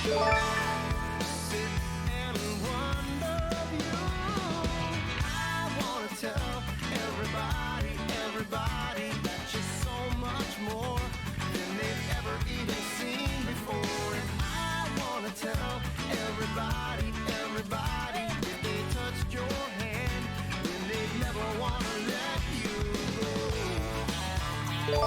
Sit and wonder of you. I wanna tell everybody that you're so much more than they've ever even seen before. And I wanna tell everybody, if they touched your hand, then they'd never wanna let you go.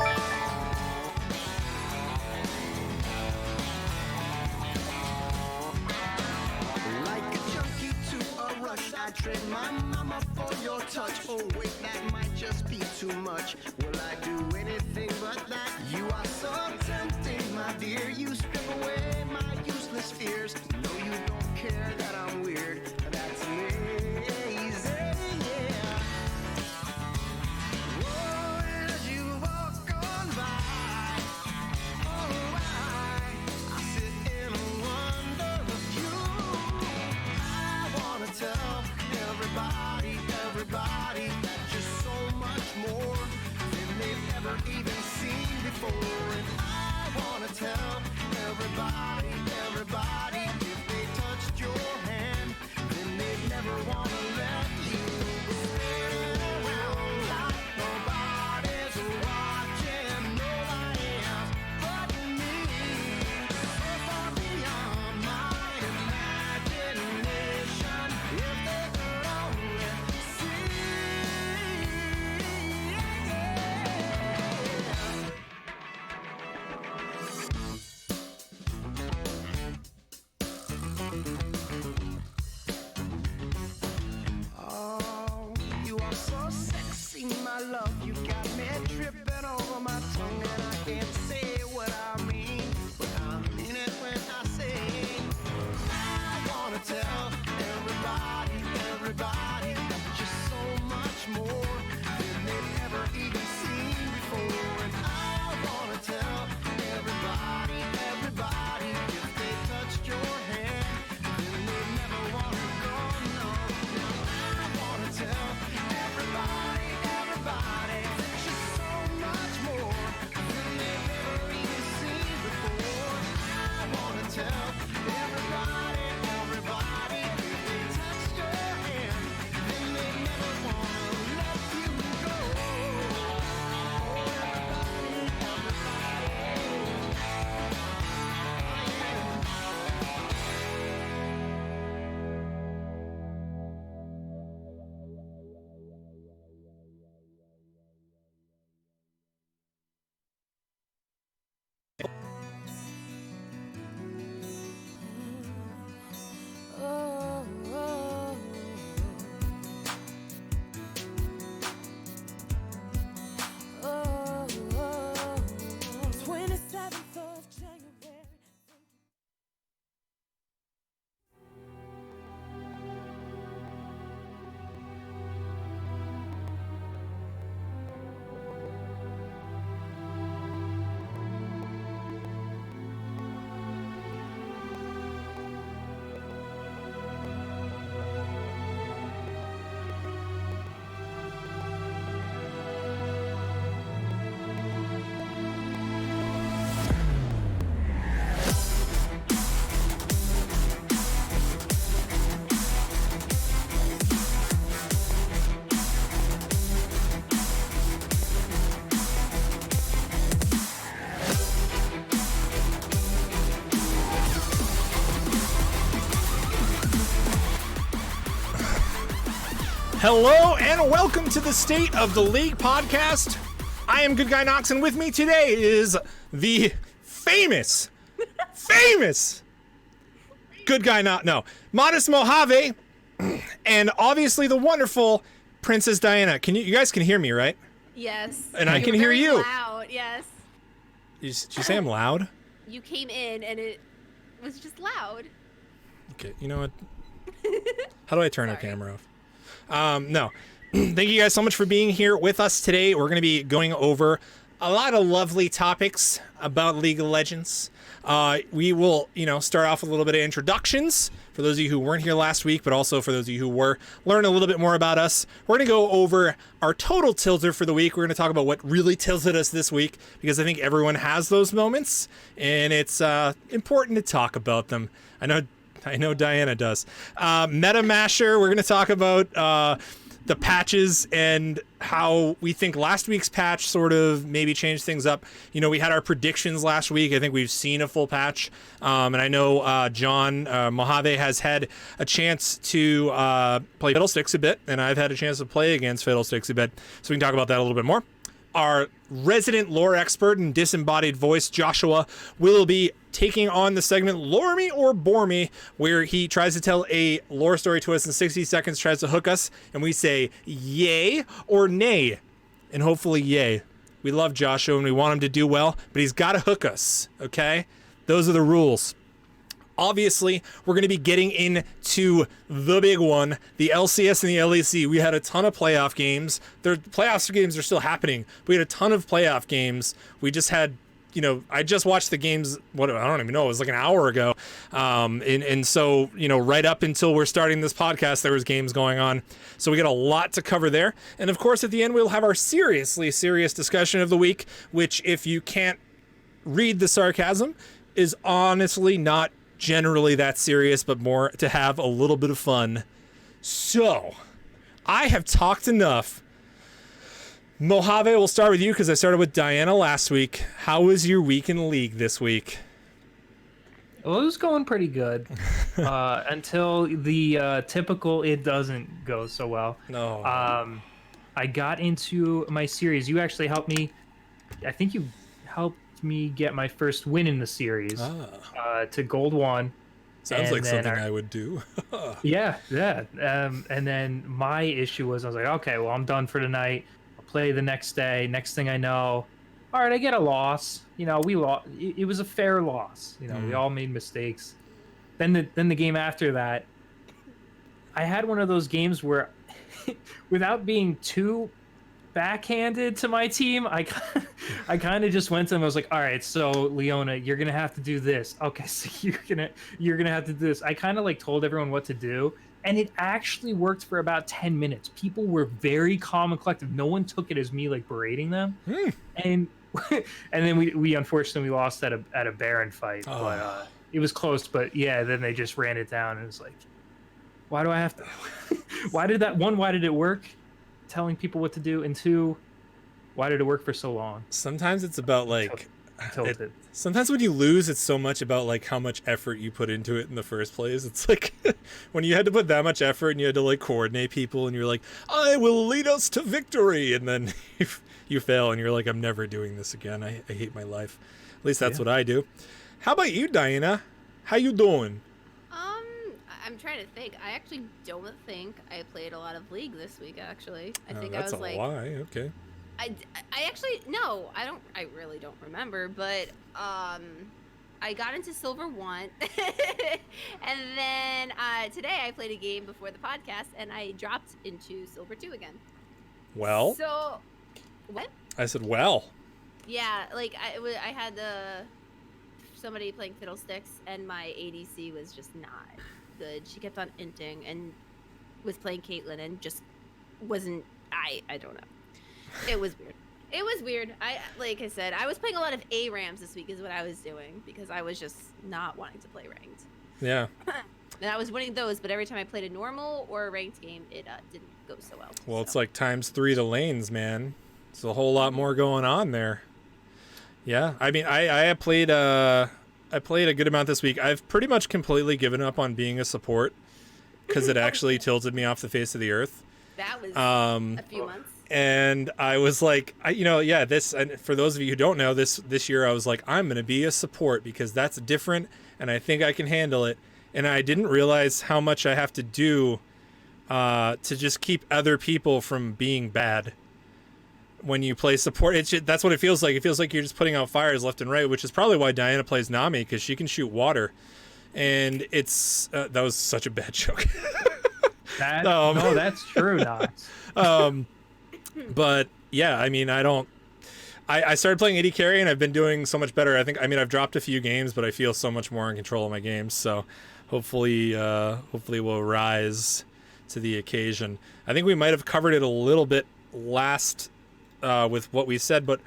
Like a junkie to a rush, I trade my mama for your touch. Oh wait, that might just be too much. Will I do anything but that? You are so tempting, my dear. You strip away my useless fears. No, you don't care that I'm weird. That's lazy, yeah. Oh, as you walk on by, oh, I sit in wonder of you. I wanna tell everybody that you're so much more than they've ever even seen before. And I wanna tell everybody, if they touched your hand, then they'd never wanna let you go. Like nobody's watching, nobody else but me. So far beyond my imagination, if they could only see. Oh, you are so sexy, my love. You got me tripping over my tongue, and I can't say what I mean, but I mean it when I say I wanna tell everybody that you're so much more than they've ever even seen before. And I wanna tell everybody, if they touched your hand, then they'd never wanna go, no. I wanna tell everybody that you're so much more than they've ever even seen before. I wanna tell everybody, if they touched your hand, then they'd never wanna let you go. Oh, oh, oh, oh, 27th of January. Hello and welcome to the State of the League podcast. I am Good Guy Knox, and with me today is the famous Good Guy Modest Mojave, and obviously the wonderful Princess Diana. You guys can hear me, right? Yes. And I can hear very you. Loud, yes. Did you say I'm loud? You came in and it was just loud. Okay, you know what? How do I turn our Sorry. camera off? No. Thank you guys so much for being here with us today. We're going to be going over a lot of lovely topics about League of Legends. We will, start off with a little bit of introductions for those of you who weren't here last week, but also for those of you who were, learn a little bit more about us. We're going to go over our total tilter for the week. We're going to talk about what really tilted us this week, because I think everyone has those moments, and it's important to talk about them. I know Diana does. Meta Masher, we're going to talk about the patches and how we think last week's patch sort of maybe changed things up. We had our predictions last week. I think we've seen a full patch. And I know John Mojave has had a chance to play Fiddlesticks a bit, and I've had a chance to play against Fiddlesticks a bit. So we can talk about that a little bit more. Our resident lore expert and disembodied voice, Joshua, will be taking on the segment Lore Me or Bore Me, where he tries to tell a lore story to us in 60 seconds, tries to hook us, and we say yay or nay, and hopefully yay. We love Joshua and we want him to do well, but he's got to hook us, okay? Those are the rules. Obviously, we're going to be getting into the big one, the LCS and the LEC. We had a ton of playoff games. The playoff games are still happening. We had a ton of playoff games. We just had, I just watched the games, I don't even know, it was like an hour ago. And so, right up until we're starting this podcast, there was games going on. So we got a lot to cover there. And of course, at the end, we'll have our seriously serious discussion of the week, which, if you can't read the sarcasm, is honestly not generally that serious, but more to have a little bit of fun. So, I have talked enough. Mojave, we'll start with you because I started with Diana last week. How was your week in League this week? Well, it was going pretty good until the typical it doesn't go so well. No. I got into my series. You actually helped me. I think you helped me get my first win in the series to Gold 1. Sounds like something I would do. Yeah. And then my issue was, I was like, okay, well, I'm done for tonight. I'll play the next day. Next thing I know, all right, I get a loss. We lost. It was a fair loss. We all made mistakes. Then the game after that, I had one of those games where, without being too backhanded to my team, I kind of just went to them. I was like, all right, so Leona, you're gonna have to do this. Okay, so you're gonna have to do this. I kind of told everyone what to do, and it actually worked for about 10 minutes. People were very calm and collective. No one took it as me berating them. And then we unfortunately lost at a Baron fight. But it was close. But yeah, then they just ran it down, and it was like, why do I have to? Why did it work? Telling people what to do, and 2, why did it work for so long? Sometimes it's about tilted. Sometimes when you lose, it's so much about how much effort you put into it in the first place. It's like when you had to put that much effort and you had to coordinate people, and you're like, I will lead us to victory, and then you fail and you're like, I'm never doing this again. I hate my life. At least that's what I do. How about you, Diana? How you doing? I'm trying to think. I actually don't think I played a lot of League this week, actually. I think that's I was a lie. Okay. I actually, no, I really don't remember, but I got into Silver 1, and then today I played a game before the podcast, and I dropped into Silver 2 again. Well? So, what? I said, well. Yeah, I had somebody playing Fiddlesticks, and my ADC was just not good. She kept on inting and was playing Caitlyn and just wasn't. I don't know. It was weird. It was weird. Like I said, I was playing a lot of ARAMs this week is what I was doing because I was just not wanting to play ranked. Yeah. And I was winning those, but every time I played a normal or a ranked game, it didn't go so well. Well, it's like ×3 the lanes, man. It's a whole lot more going on there. Yeah, I mean, I played I played a good amount this week. I've pretty much completely given up on being a support because it actually tilted me off the face of the earth. That was a few months. And I was like, this, and for those of you who don't know, this year I was like, I'm going to be a support because that's different and I think I can handle it. And I didn't realize how much I have to do to just keep other people from being bad. When you play support, that's what it feels like. It feels like you're just putting out fires left and right, which is probably why Diana plays Nami, because she can shoot water. And it's that was such a bad joke. No, that's true, Knox. But yeah, I mean, I I started playing AD carry and I've been doing so much better. I mean I've dropped a few games, but I feel so much more in control of my games. So hopefully we'll rise to the occasion. I think we might have covered it a little bit last with what we said, but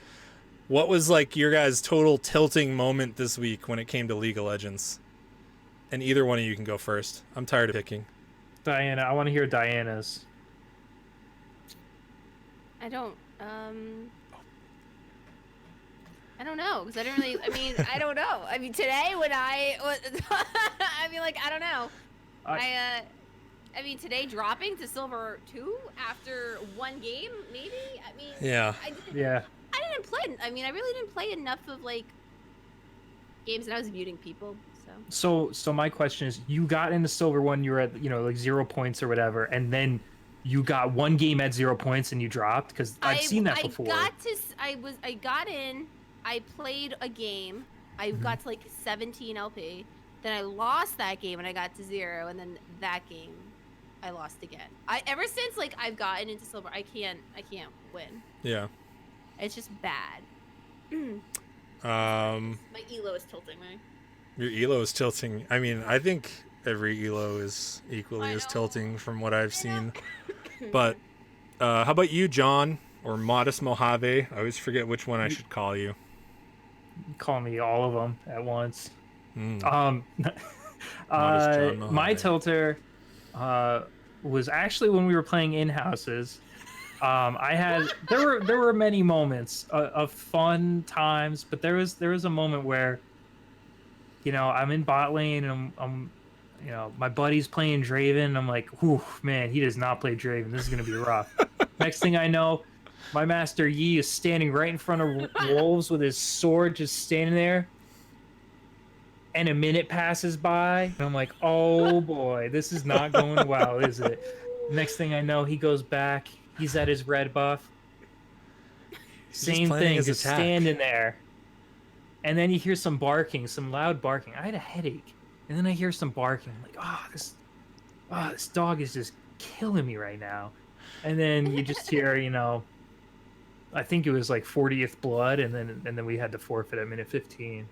what was like your guys' total tilting moment this week when it came to League of Legends? And either one of you can go first. I'm tired of picking. Diana, I want to hear Diana's. I don't know because I didn't really. I mean, I don't know. I mean, today when I mean, like, I don't know. I mean, today dropping to silver 2 after one game, maybe. I mean, Yeah. I didn't play. I mean, I really didn't play enough of like games, and I was muting people. So my question is, you got into silver 1, you were at like 0 points or whatever, and then you got one game at 0 points and you dropped, because I've seen that before. I got in. I played a game. I got to like 17 LP. Then I lost that game and I got to 0, and then that game I lost again. Ever since like I've gotten into silver, I can't win. Yeah. It's just bad. My elo is tilting me. Your elo is tilting. I mean, I think every elo is equally as tilting from what I've seen. But how about you, John, or Modest Mojave? I always forget which one I should call you. Call me all of them at once. Modest John Mojave. My tilter was actually when we were playing in-houses. There were many moments of fun times, but there was a moment where, I'm in bot lane and I'm my buddy's playing Draven, and I'm like, whew, man, he does not play Draven. This is gonna be rough. Next thing I know, my master Yi is standing right in front of wolves with his sword, just standing there. And a minute passes by, and I'm like, oh boy, this is not going well, is it? Next thing I know, he goes back. He's at his red buff. Same thing, just standing there. And then you hear some barking, some loud barking. I had a headache. And then I hear some barking. I'm like, this dog is just killing me right now. And then you just hear, I think it was like 40th blood, and then we had to forfeit at minute 15.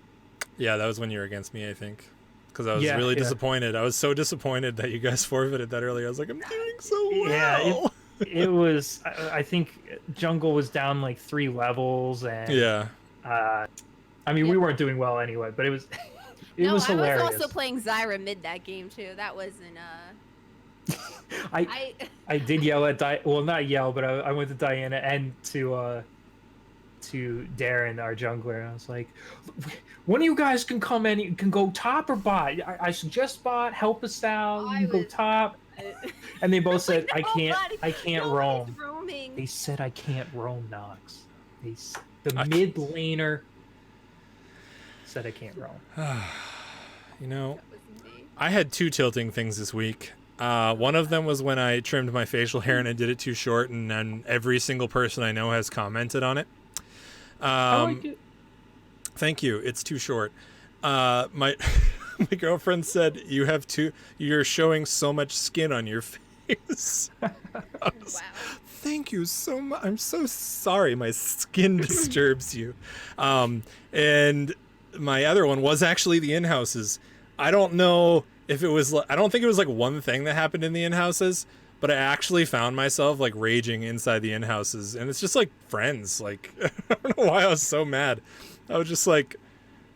Yeah, that was when you were against me, I think. Because I was really disappointed. I was so disappointed that you guys forfeited that early. I was like, I'm doing so well. Yeah, it was, I think jungle was down like 3 levels, and I mean, we weren't doing well anyway, but it was hilarious. I was also playing Zyra mid that game too. That wasn't I did yell at not yell, but I went to Diana and to Darren, our jungler, and I was like, one of you guys can come in, you can go top or bot. I suggest bot, help us out. You can go top. And they both said, I can't roam. Roaming. They said I can't roam, Nox. The mid laner said I can't roam. I had 2 tilting things this week. One of them was when I trimmed my facial hair and I did it too short, and then every single person I know has commented on it. I like it. Thank you. It's too short. My girlfriend said you're showing so much skin on your face. Wow. Thank you so much. I'm so sorry my skin disturbs you. And my other one was actually the in-houses. I don't know if it was, I don't think it was like one thing that happened in the in-houses, but I actually found myself like raging inside the in-houses, and it's just like friends. Like, I don't know why I was so mad. I was just like,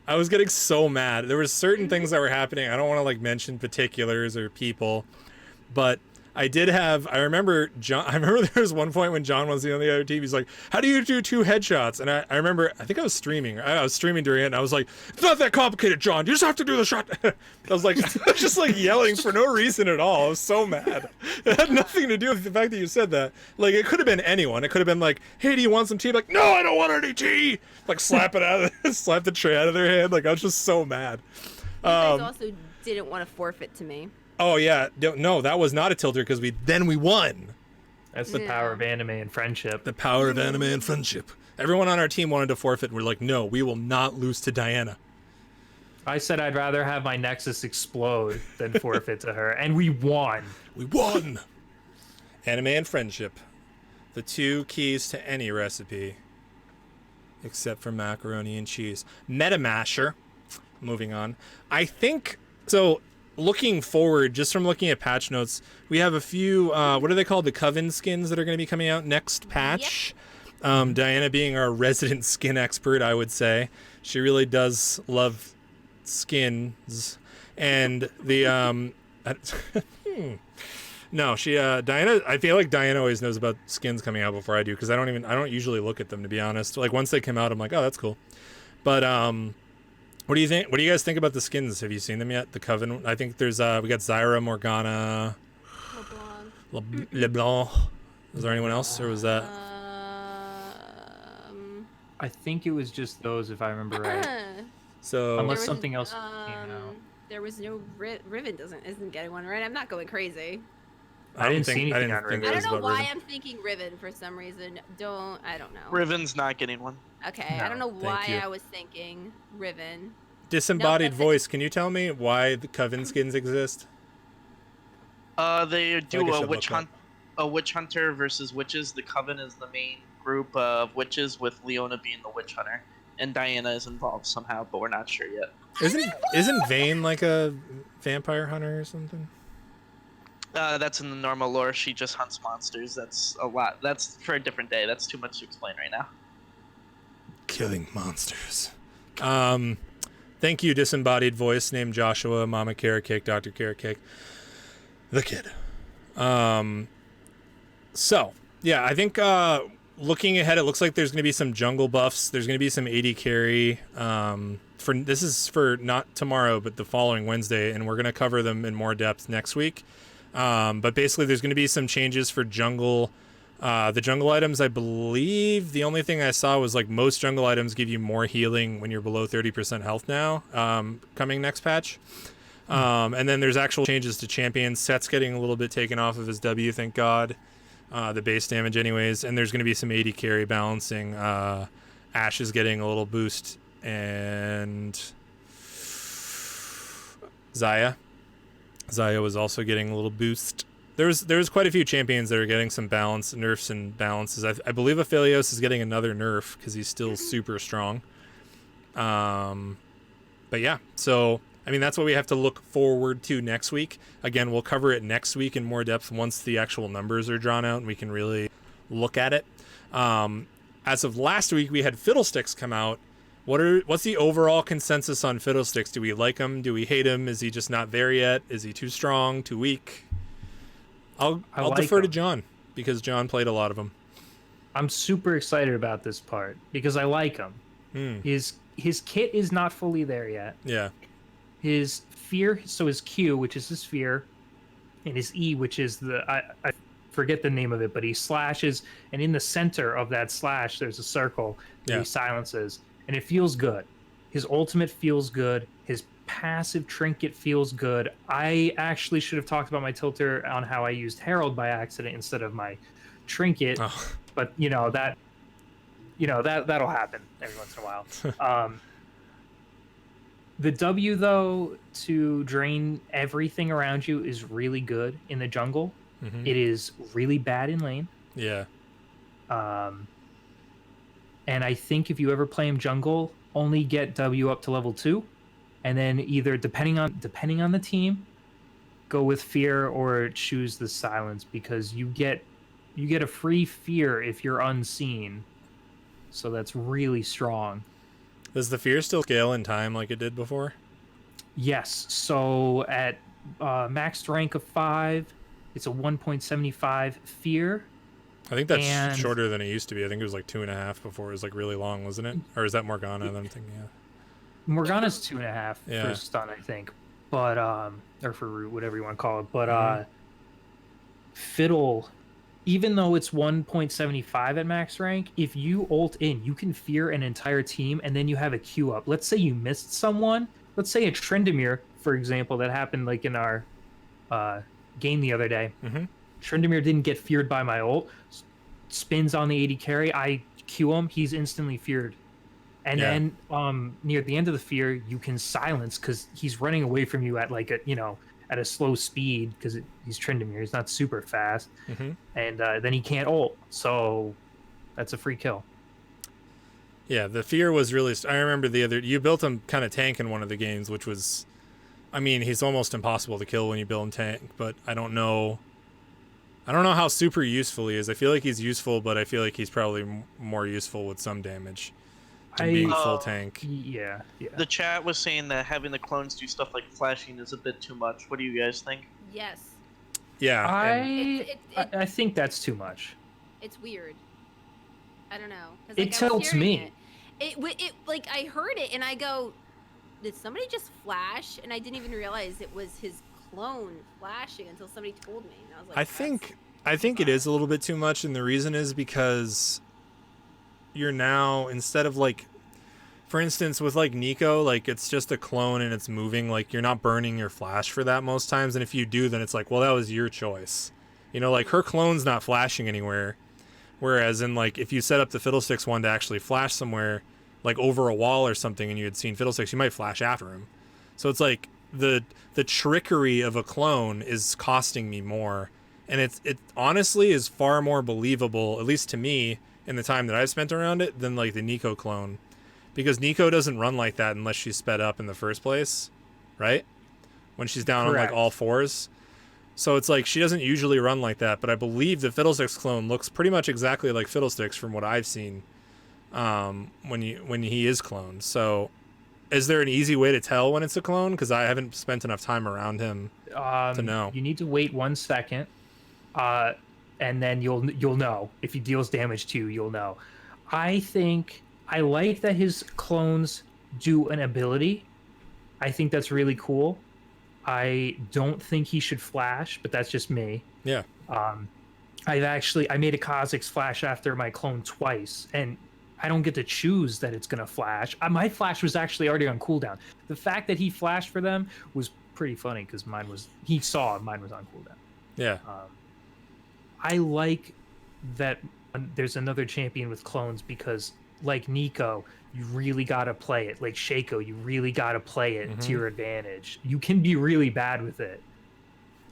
I was getting so mad. There were certain things that were happening. I don't want to like mention particulars or people, but I remember there was one point when John was on the other team. He's like, how do you do 2 headshots? And I remember, I think I was streaming. I was streaming during it, and I was like, it's not that complicated, John. You just have to do the shot. I was like, just like yelling for no reason at all. I was so mad. It had nothing to do with the fact that you said that. Like, it could have been anyone. It could have been like, hey, do you want some tea? Like, no, I don't want any tea. Like, slap the tray out of their hand. Like, I was just so mad. You guys also didn't want to forfeit to me. Oh yeah, no, that was not a tilter because we won. That's the power of anime and friendship. The power of anime and friendship. Everyone on our team wanted to forfeit. We're like, no, we will not lose to Diana. I said I'd rather have my Nexus explode than forfeit to her, and we won. We won. Anime and friendship, the 2 keys to any recipe. except for macaroni and cheese. MetaMasher. Moving on. I think so. Looking forward, just from looking at patch notes, we have a few. What are they called? The Coven skins that are going to be coming out next patch. Diana being our resident skin expert, I would say she really does love skins, and the no, she Diana. I feel like Diana always knows about skins coming out before I do because I don't usually look at them, to be honest. Like once they come out, I'm like, oh, that's cool. But what do you think? What do you guys think about the skins? Have you seen them yet? The Coven. I think there's we got Zyra, Morgana, LeBlanc. Was there anyone else, or was that? I think it was just those, if I remember right. So Unless There was- something else came out. There was no Riven isn't getting one, right? I'm not going crazy. I didn't see anything on think Riven. it I was don't know about why Riven. I'm thinking Riven for some reason. I don't know. Riven's not getting one. Okay, I No, don't know thank why you. I was thinking Riven. Disembodied that's voice. Can you tell me why the Coven skins exist? They do I a should witch look up. witch hunter versus witches. The Coven is the main group of witches, with Leona being the witch hunter, and Diana is involved somehow, but we're not sure yet. Isn't Vayne like a vampire hunter or something? That's in the normal lore. She just hunts monsters. That's a lot. That's for a different day. That's too much to explain right now. Killing monsters. Thank you, disembodied voice named Joshua, Mama Carrot Cake, Dr. Carrot Cake, the kid. So yeah, I think looking ahead, it looks like there's going to be some jungle buffs. There's going to be some AD carry. This is for not tomorrow, but the following Wednesday, and we're going to cover them in more depth next week. But basically, there's going to be some changes for jungle. The jungle items, I believe, the only thing I saw was like most jungle items give you more healing when you're below 30% health now. Coming next patch. And then there's actual changes to champions. Set's getting a little bit taken off of his W, thank God. The base damage anyways, and there's going to be some AD carry balancing. Ashe is getting a little boost, and Zaya was also getting a little boost. There's quite a few champions that are getting some balance, nerfs and balances. I believe Aphelios is getting another nerf because he's still super strong. But yeah, so I mean that's what we have to look forward to next week. Again, we'll cover it next week in more depth once the actual numbers are drawn out and we can really look at it. As of last week, we had Fiddlesticks come out. What's the overall consensus on Fiddlesticks? Do we like him? Do we hate him? Is he just not there yet? Is he too strong? Too weak? I'll like defer to him. John because John played a lot of them. I'm super excited about this part because I like him. His kit is not fully there yet. Yeah. His fear, so his Q, which is his fear, and his E, which is I forget the name of it, but he slashes, and in the center of that slash, there's a circle that Yeah. he silences, and it feels good. His ultimate feels good. His passive trinket feels good. I actually should have talked about my tilter on how I used Herald by accident instead of my trinket, Oh. but that'll happen every once in a while. The W, though, to drain everything around you is really good in the jungle. Mhm. It is really bad in lane. Yeah. And I think if you ever play him jungle, only get W up to level 2, and then either depending on the team, go with fear or choose the silence, because you get a free fear if you're unseen. So that's really strong. Does the fear still scale in time like it did before? Yes. So at maxed rank of 5, it's a 1.75 fear. I think that's And- shorter than it used to be. I think it was like 2.5 before. It was like really long, wasn't it? Or is that Morgana that I'm thinking of? Morgana's 2.5 Yeah. for stun, I think, but or for root, whatever you want to call it. But Mhm. Fiddle, even though it's 1.75 at max rank, if you ult in, you can fear an entire team, and then you have a Q up. Let's say you missed someone. Let's say a Tryndamere, for example, that happened like in our game the other day. Mhm. Tryndamere didn't get feared by my ult. Spins on the AD carry. I Q him. He's instantly feared. And Yeah. then near the end of the fear, you can silence because he's running away from you at like at a slow speed because he's Tryndamere. He's not super fast, Mhm. and then he can't ult. So that's a free kill. Yeah, the fear was really. I remember you built him kind of tank in one of the games, which was, I mean, he's almost impossible to kill when you build him tank. But I don't know how super useful he is. I feel like he's useful, but I feel like he's probably more useful with some damage than being full tank. Yeah. The chat was saying that having the clones do stuff like flashing is a bit too much. What do you guys think? Yes. Yeah, and I think that's too much. It's weird. I don't know. 'Cause, It I was tilts hearing me. It like I heard it and I go, did somebody just flash? And I didn't even realize it was his clone flashing until somebody told me. And I was like, I think it is a little bit too much, and the reason is because you're now, instead of like, for instance, with like Nico, like it's just a clone and it's moving, like you're not burning your flash for that most times, and if you do, then it's like, well, that was your choice. You know, like her clone's not flashing anywhere. Whereas in like if you set up the Fiddlesticks one to actually flash somewhere, like over a wall or something, and you had seen Fiddlesticks, you might flash after him. So it's like the trickery of a clone is costing me more, and it honestly is far more believable, at least to me, in the time that I've spent around it, than like the Nico clone, because Nico doesn't run like that unless she's sped up in the first place, right? When she's down Correct. on like all fours. So it's like she doesn't usually run like that, but I believe the Fiddlesticks clone looks pretty much exactly like Fiddlesticks from what I've seen when he is cloned. So is there an easy way to tell when it's a clone? Because I haven't spent enough time around him to know. You need to wait 1 second, and then you'll know. If he deals damage to you, you'll know. I like that his clones do an ability. I think that's really cool. I don't think he should flash, but that's just me. Yeah. I made a Kha'Zix flash after my clone twice, and I don't get to choose that it's gonna flash. My flash was actually already on cooldown. The fact that he flashed for them was pretty funny because he saw mine was on cooldown. Yeah. I like that there's another champion with clones because, like Nico, you really got to play it. Like Shaco, you really got to play it to your advantage. You can be really bad with it.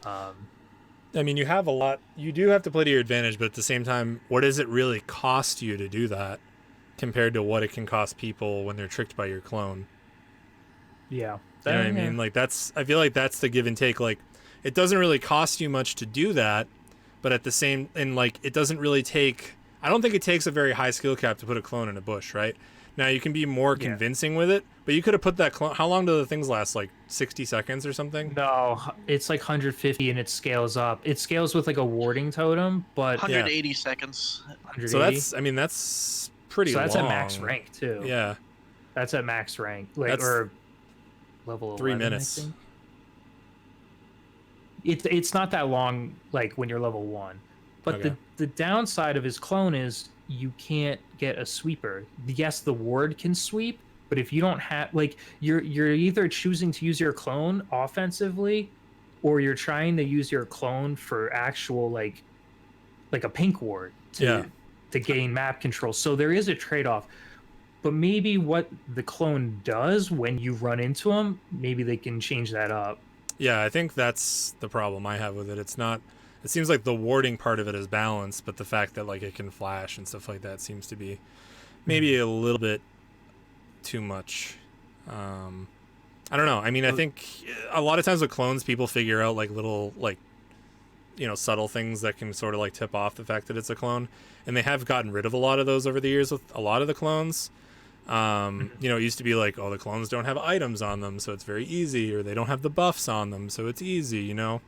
I mean, you do have to play to your advantage, but at the same time, what does it really cost you to do that compared to what it can cost people when they're tricked by your clone? Yeah. You know what I mean? Like I feel like that's the give and take. Like it doesn't really cost you much to do that, but at the same, and like it doesn't really take, I don't think it takes a very high skill cap to put a clone in a bush, right? Now you can be more convincing with it, but you could have put that clone, how long do the things last? Like 60 seconds or something? No, it's like 150 and it scales up. It scales with like a warding totem, but 180 seconds. 180. So that's pretty long. So that's at max rank too. Yeah. That's at max rank. Like, That's or level 3 11, minutes. I think. It's not that long, like when you're level 1. But Okay. the downside of his clone is you can't get a sweeper. Yes, the ward can sweep, but if you don't have, like, you're either choosing to use your clone offensively, or you're trying to use your clone for actual like a pink ward to gain map control. So there is a trade-off. But maybe what the clone does when you run into him, maybe they can change that up. Yeah, I think that's the problem I have with it. It seems like the warding part of it is balanced, but the fact that like it can flash and stuff like that seems to be maybe a little bit too much. I don't know. I mean, I think a lot of times with clones, people figure out like little like, you know, subtle things that can sort of like tip off the fact that it's a clone, and they have gotten rid of a lot of those over the years with a lot of the clones. You know, it used to be like, oh, the clones don't have items on them, so it's very easy, or they don't have the buffs on them, so it's easy, you know.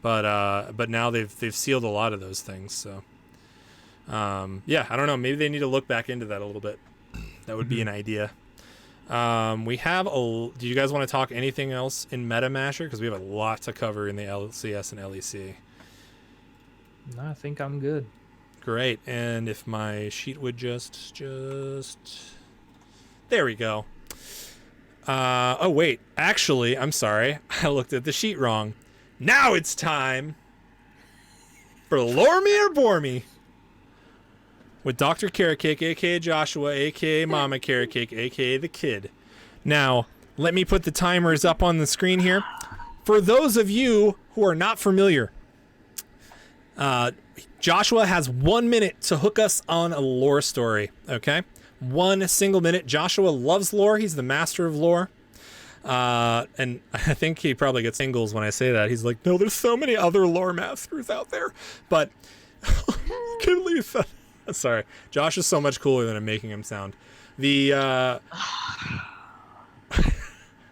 But now they've sealed a lot of those things. So yeah, I don't know. Maybe they need to look back into that a little bit. That would be an idea. We have do you guys want to talk anything else in Meta Masher? Because we have a lot to cover in the LCS and LEC. No, I think I'm good. Great. And if my sheet would just there we go. Oh wait, actually, I'm sorry. I looked at the sheet wrong. Now it's time for Lore Me or Bore Me with Dr. Carrot Cake, aka Joshua, aka Mama Carrot Cake, aka the Kid. Now, let me put the timers up on the screen here. For those of you who are not familiar, Joshua has 1 minute to hook us on a lore story, okay? 1 single minute. Joshua loves lore. He's the master of lore. And I think he probably gets singles when I say that. He's like, no, there's so many other lore masters out there. But can't believe that. Sorry. Josh is so much cooler than I'm making him sound. The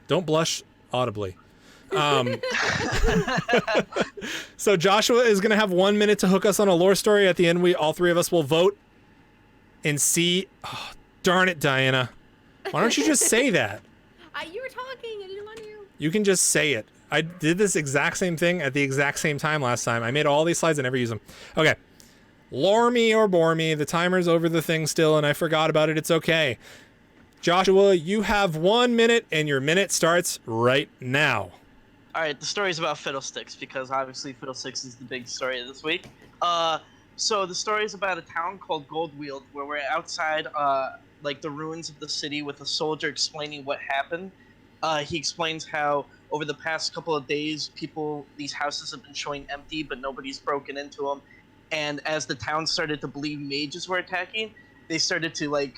don't blush audibly. So Joshua is going to have 1 minute to hook us on a lore story. At the end, all three of us will vote and see. Oh, darn it, Diana. Why don't you just say that? You were talking. I didn't want to. You can just say it. I did this exact same thing at the exact same time last time. I made all these slides and never use them. Okay. Lore me or bore me. The timer's over the thing still, and I forgot about it. It's okay. Joshua, you have 1 minute, and your minute starts right now. All right, the story's about Fiddlesticks because obviously Fiddlesticks is the big story of this week. So the story is about a town called Goldweald, where we're outside, like the ruins of the city, with a soldier explaining what happened. He explains how over the past couple of days, these houses have been showing empty, but nobody's broken into them. And as the town started to believe mages were attacking, they started to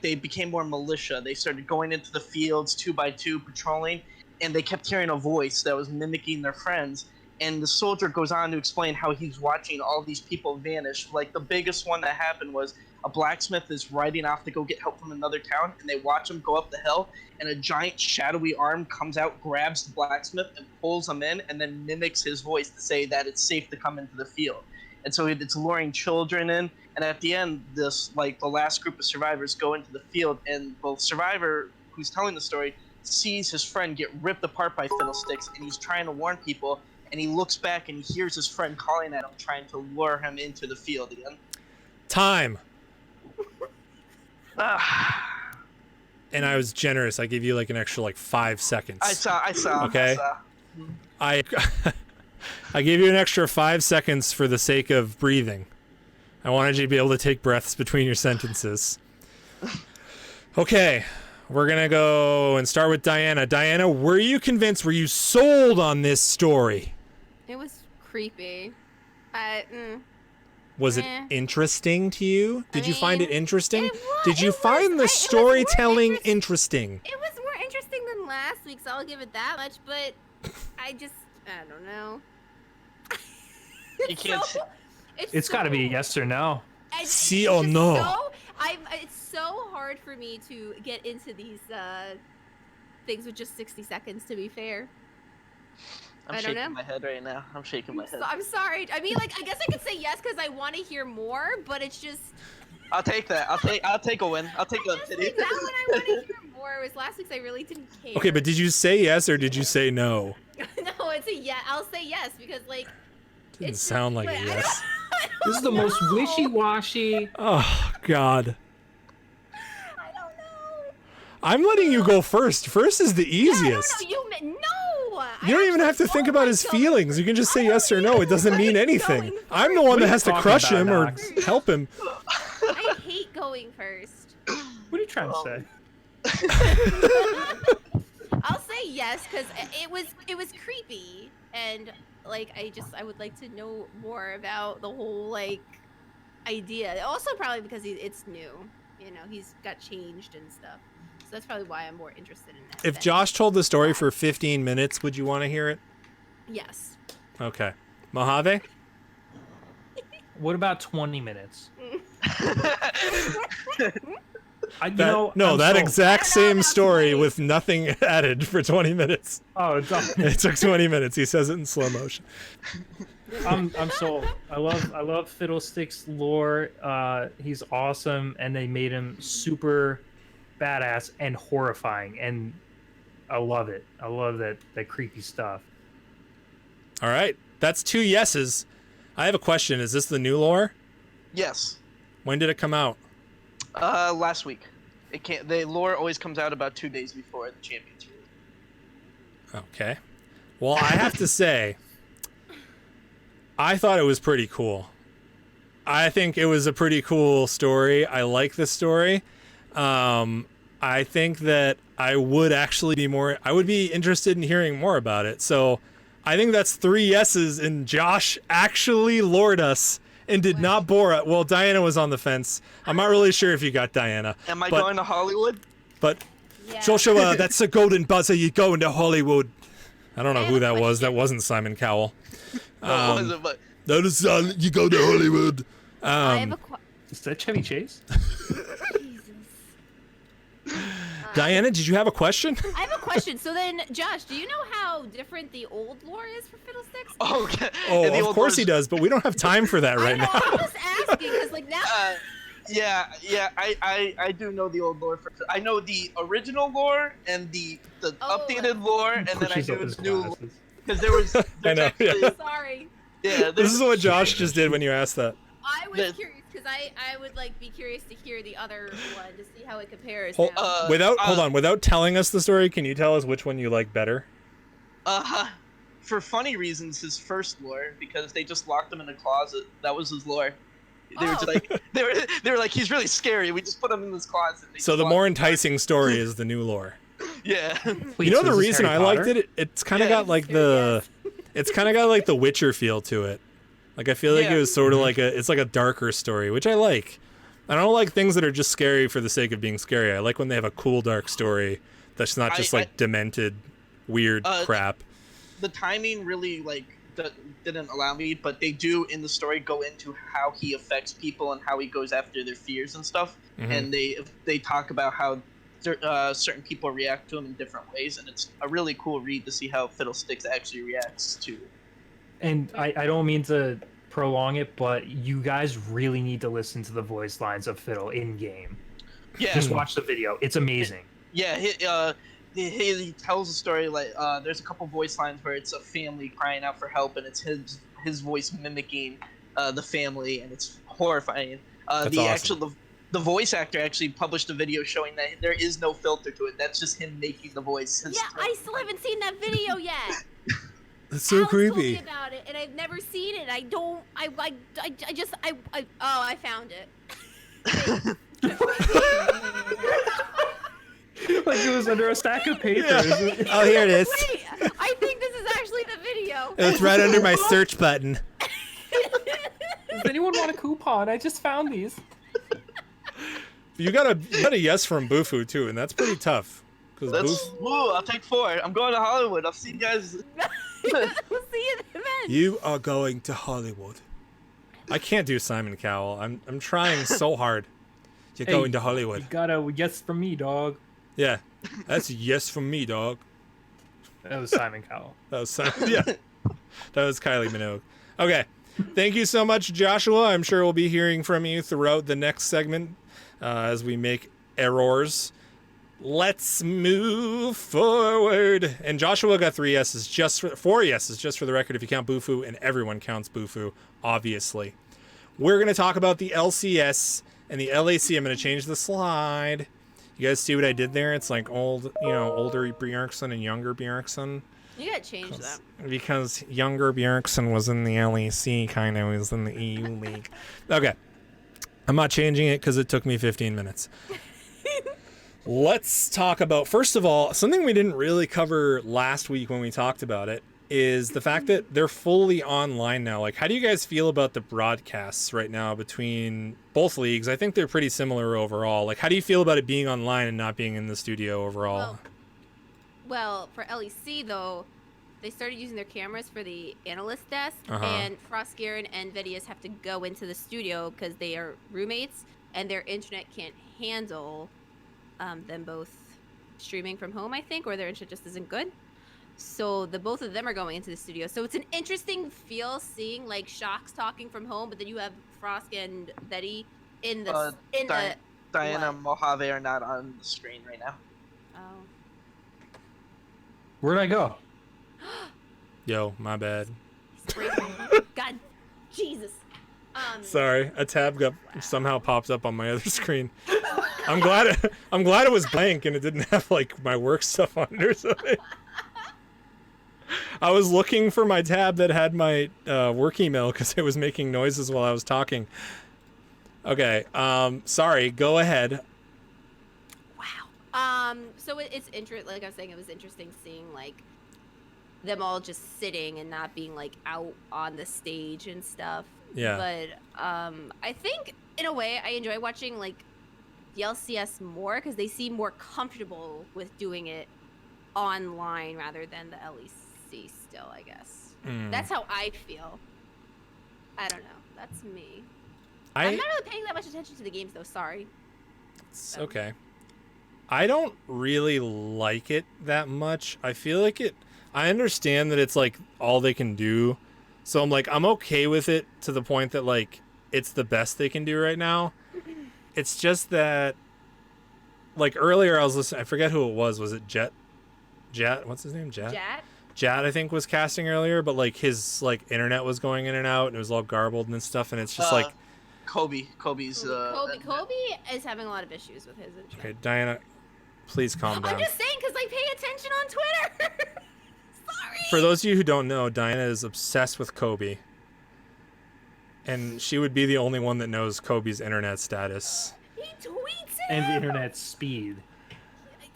they became more militia. They started going into the fields 2 by 2, patrolling, and they kept hearing a voice that was mimicking their friends. And the soldier goes on to explain how he's watching all these people vanish. Like, the biggest one that happened was a blacksmith is riding off to go get help from another town, and they watch him go up the hill, and a giant shadowy arm comes out, grabs the blacksmith, and pulls him in, and then mimics his voice to say that it's safe to come into the field. And so it's luring children in, and at the end, the last group of survivors go into the field, and the survivor who's telling the story sees his friend get ripped apart by Fiddlesticks, and he's trying to warn people, and he looks back and he hears his friend calling at him, trying to lure him into the field again. Time. And I was generous. I gave you like an extra 5 seconds. I saw. Okay. I gave you an extra 5 seconds for the sake of breathing. I wanted you to be able to take breaths between your sentences. Okay. We're going to go and start with Diana. Diana, were you convinced? Were you sold on this story? It was creepy. Was it interesting to you? Did you find it interesting? Did you it find the was storytelling more interesting? It was more interesting than last week, so I'll give it that much, but I don't know. You can't. It's got to be a yes or no. Sí or no? It's so hard for me to get into these things with just 60 seconds, to be fair. I'm shaking my head right now. I'm shaking my head. I'm sorry. I mean, I guess I could say yes because I want to hear more, but it's just. I'll take that. I'll take a win. I'll take a pity. That one I want to hear more. It was last week's I really didn't care. Okay, but did you say yes or did you say no? No, it's a yes. I'll say yes because Didn't sound like a yes. This is the most wishy-washy. Oh, God. I don't know. I'm letting you go first. First is the easiest. No. You don't even have to think about his feelings. You can just say yes or no. It doesn't mean anything. I'm the one that has to crush him or help him. I hate going first. What are you trying to say? I'll say yes because it was creepy and I would like to know more about the whole idea. Also probably because it's new. He's got changed and stuff. So that's probably why I'm more interested in that. If Josh told the story for 15 minutes, would you want to hear it? Yes. Okay. Mojave? What about 20 minutes? That exact same story with nothing added for 20 minutes. Oh, it's all. It took 20 minutes. He says it in slow motion. I'm sold. I love Fiddlesticks lore. He's awesome, and they made him super badass and horrifying, and I love it. I love that creepy stuff. All right, that's 2 yeses. I have a question. Is this the new lore? Yes. When did it come out? Last week. The lore always comes out about 2 days before the Champions release. Okay. Well, I have to say, I thought it was pretty cool. I think it was a pretty cool story. I like the story. I think that I would actually be interested in hearing more about it. So I think that's 3 yeses, and Josh actually lured us and did not Borat. Well, Diana was on the fence. I'm not really sure if you got Diana. Am I but- going to Hollywood? But Yeah. Joshua, that's the golden buzzer. You going to Hollywood? I don't know I who have a that was. That question. wasn't Simon Cowell. No, it wasn't, but That is you go to Hollywood. I have a Is that Chevy Chase? Jesus. Diana, did you have a question? I have a question. So then, Josh, do you know how different the old lore is for Fiddlesticks? oh, okay. Oh, And the of old course he version- does, but we don't have time for that right I know. now. I'm just asking because like now. Yeah, I do know the old lore. I know the original lore and the Oh. updated lore, and then I Pushes do up his the new glasses. because there was. I know, yeah. actually- Sorry. Yeah, This is what Josh just did when you asked that. I was The- curious because I would like be curious to hear the other one to see how it compares. Hold, now. hold on, without telling us the story, can you tell us which one you like better? For funny reasons, his first lore because they just locked him in a closet. That was his lore. They were just Oh. like they were like he's really scary. We just put him in this closet. They So just the locked more him. enticing story is the new lore. Yeah. Wait, You know so the is this reason I Harry liked Potter? it? It's kind of Yeah. got like the, it's kind of got like the Witcher feel to it. Like I feel like Yeah. it was sort of like it's like a darker story, which I like. I don't like things that are just scary for the sake of being scary. I like when they have a cool dark story that's not just like demented, weird crap. The timing really didn't allow me, but they do in the story go into how he affects people and how he goes after their fears and stuff. Mhm. And they talk about how certain people react to him in different ways, and it's a really cool read to see how Fiddlesticks actually reacts to. And I don't mean to prolong it, but you guys really need to listen to the voice lines of Fiddle in game. Yeah, Just watch the video; it's amazing. yeah. He tells a story like there's a couple voice lines where it's a family crying out for help, and it's his voice mimicking the family, and it's horrifying. That's The awesome. actual the voice actor actually published a video showing that there is no filter to it. That's just him making the voice. Yeah, I still haven't seen that video yet. It's so Alex told creepy. me about it, and I've never seen it. I don't. I just. Oh, I found it. Like it was under a stack of papers. Oh, here it is. Wait, I think this is actually the video. It's right under my search button. Does anyone want a coupon? I just found these. You got a yes from Bufu too, and that's pretty tough. Because That's woo. I'll take 4. I'm going to Hollywood. I'll see you guys. We'll see you at the event. you are going to Hollywood. I can't do Simon Cowell. I'm trying so hard. You're Hey, going to You Hollywood. got a yes from me, dog. Yeah, that's a yes from me, dog. That was Simon Cowell. That was yeah. That was Kylie Minogue. Okay. Thank you so much, Joshua. I'm sure we'll be hearing from you throughout the next segment as we make errors. Let's move forward. And Joshua got 3 yeses, 4 yeses, just for the record, if you count Bufu, and everyone counts Bufu, obviously. We're going to talk about the LCS and the LAC. I'm going to change the slide. You guys see what I did there? It's like older Bjergsen and younger Bjergsen. You gotta change that. Because younger Bjergsen was in the LEC, kind of was in the EU league. Okay. I'm not changing it because it took me 15 minutes. Let's talk about, first of all, something we didn't really cover last week when we talked about it is the fact that they're fully online now. Like, how do you guys feel about the broadcasts right now between both leagues? I think they're pretty similar overall. Like, how do you feel about it being online and not being in the studio overall? Well, for LEC though, they started using their cameras for the analyst desk, Uh-huh. and Frostgear and Vedius have to go into the studio because they are roommates, and their internet can't handle them both streaming from home, I think, or their internet just isn't good. So the both of them are going into the studio. So it's an interesting feel seeing like Shocks talking from home, but then you have Frost and Betty in the Diana What? Mojave are not on the screen right now. Oh. Where'd I go? Yo, my bad. God, Jesus. Sorry, a tab somehow popped up on my other screen. I'm glad it was blank and it didn't have like my work stuff on it or something. I was looking for my tab that had my work email because it was making noises while I was talking. Okay, sorry. Go ahead. Wow. So it's interesting. Like I was saying, it was interesting seeing like them all just sitting and not being like out on the stage and stuff. Yeah. But I think in a way I enjoy watching like the LCS more because they seem more comfortable with doing it online rather than the LEC still, I guess. Mm. That's how I feel. I don't know. That's me. I I'm not really paying that much attention to the games though, sorry. it's okay. I don't really like it that much. I feel like I understand that it's like all they can do. So I'm okay with it to the point that like it's the best they can do right now. It's just that like earlier I was listening, I forget who it was. Was it Jet? What's his name? Jet? Jat, I think, was casting earlier, but like his like internet was going in and out and it was all garbled and stuff, and it's just like Kobe's Kobe is having a lot of issues with his internet. okay, Diana, please calm down. I'm just saying because I pay attention on Twitter. Sorry. For those of you who don't know, Diana is obsessed with Kobe. And she would be the only one that knows Kobe's internet status. He tweets it. And the internet speed. I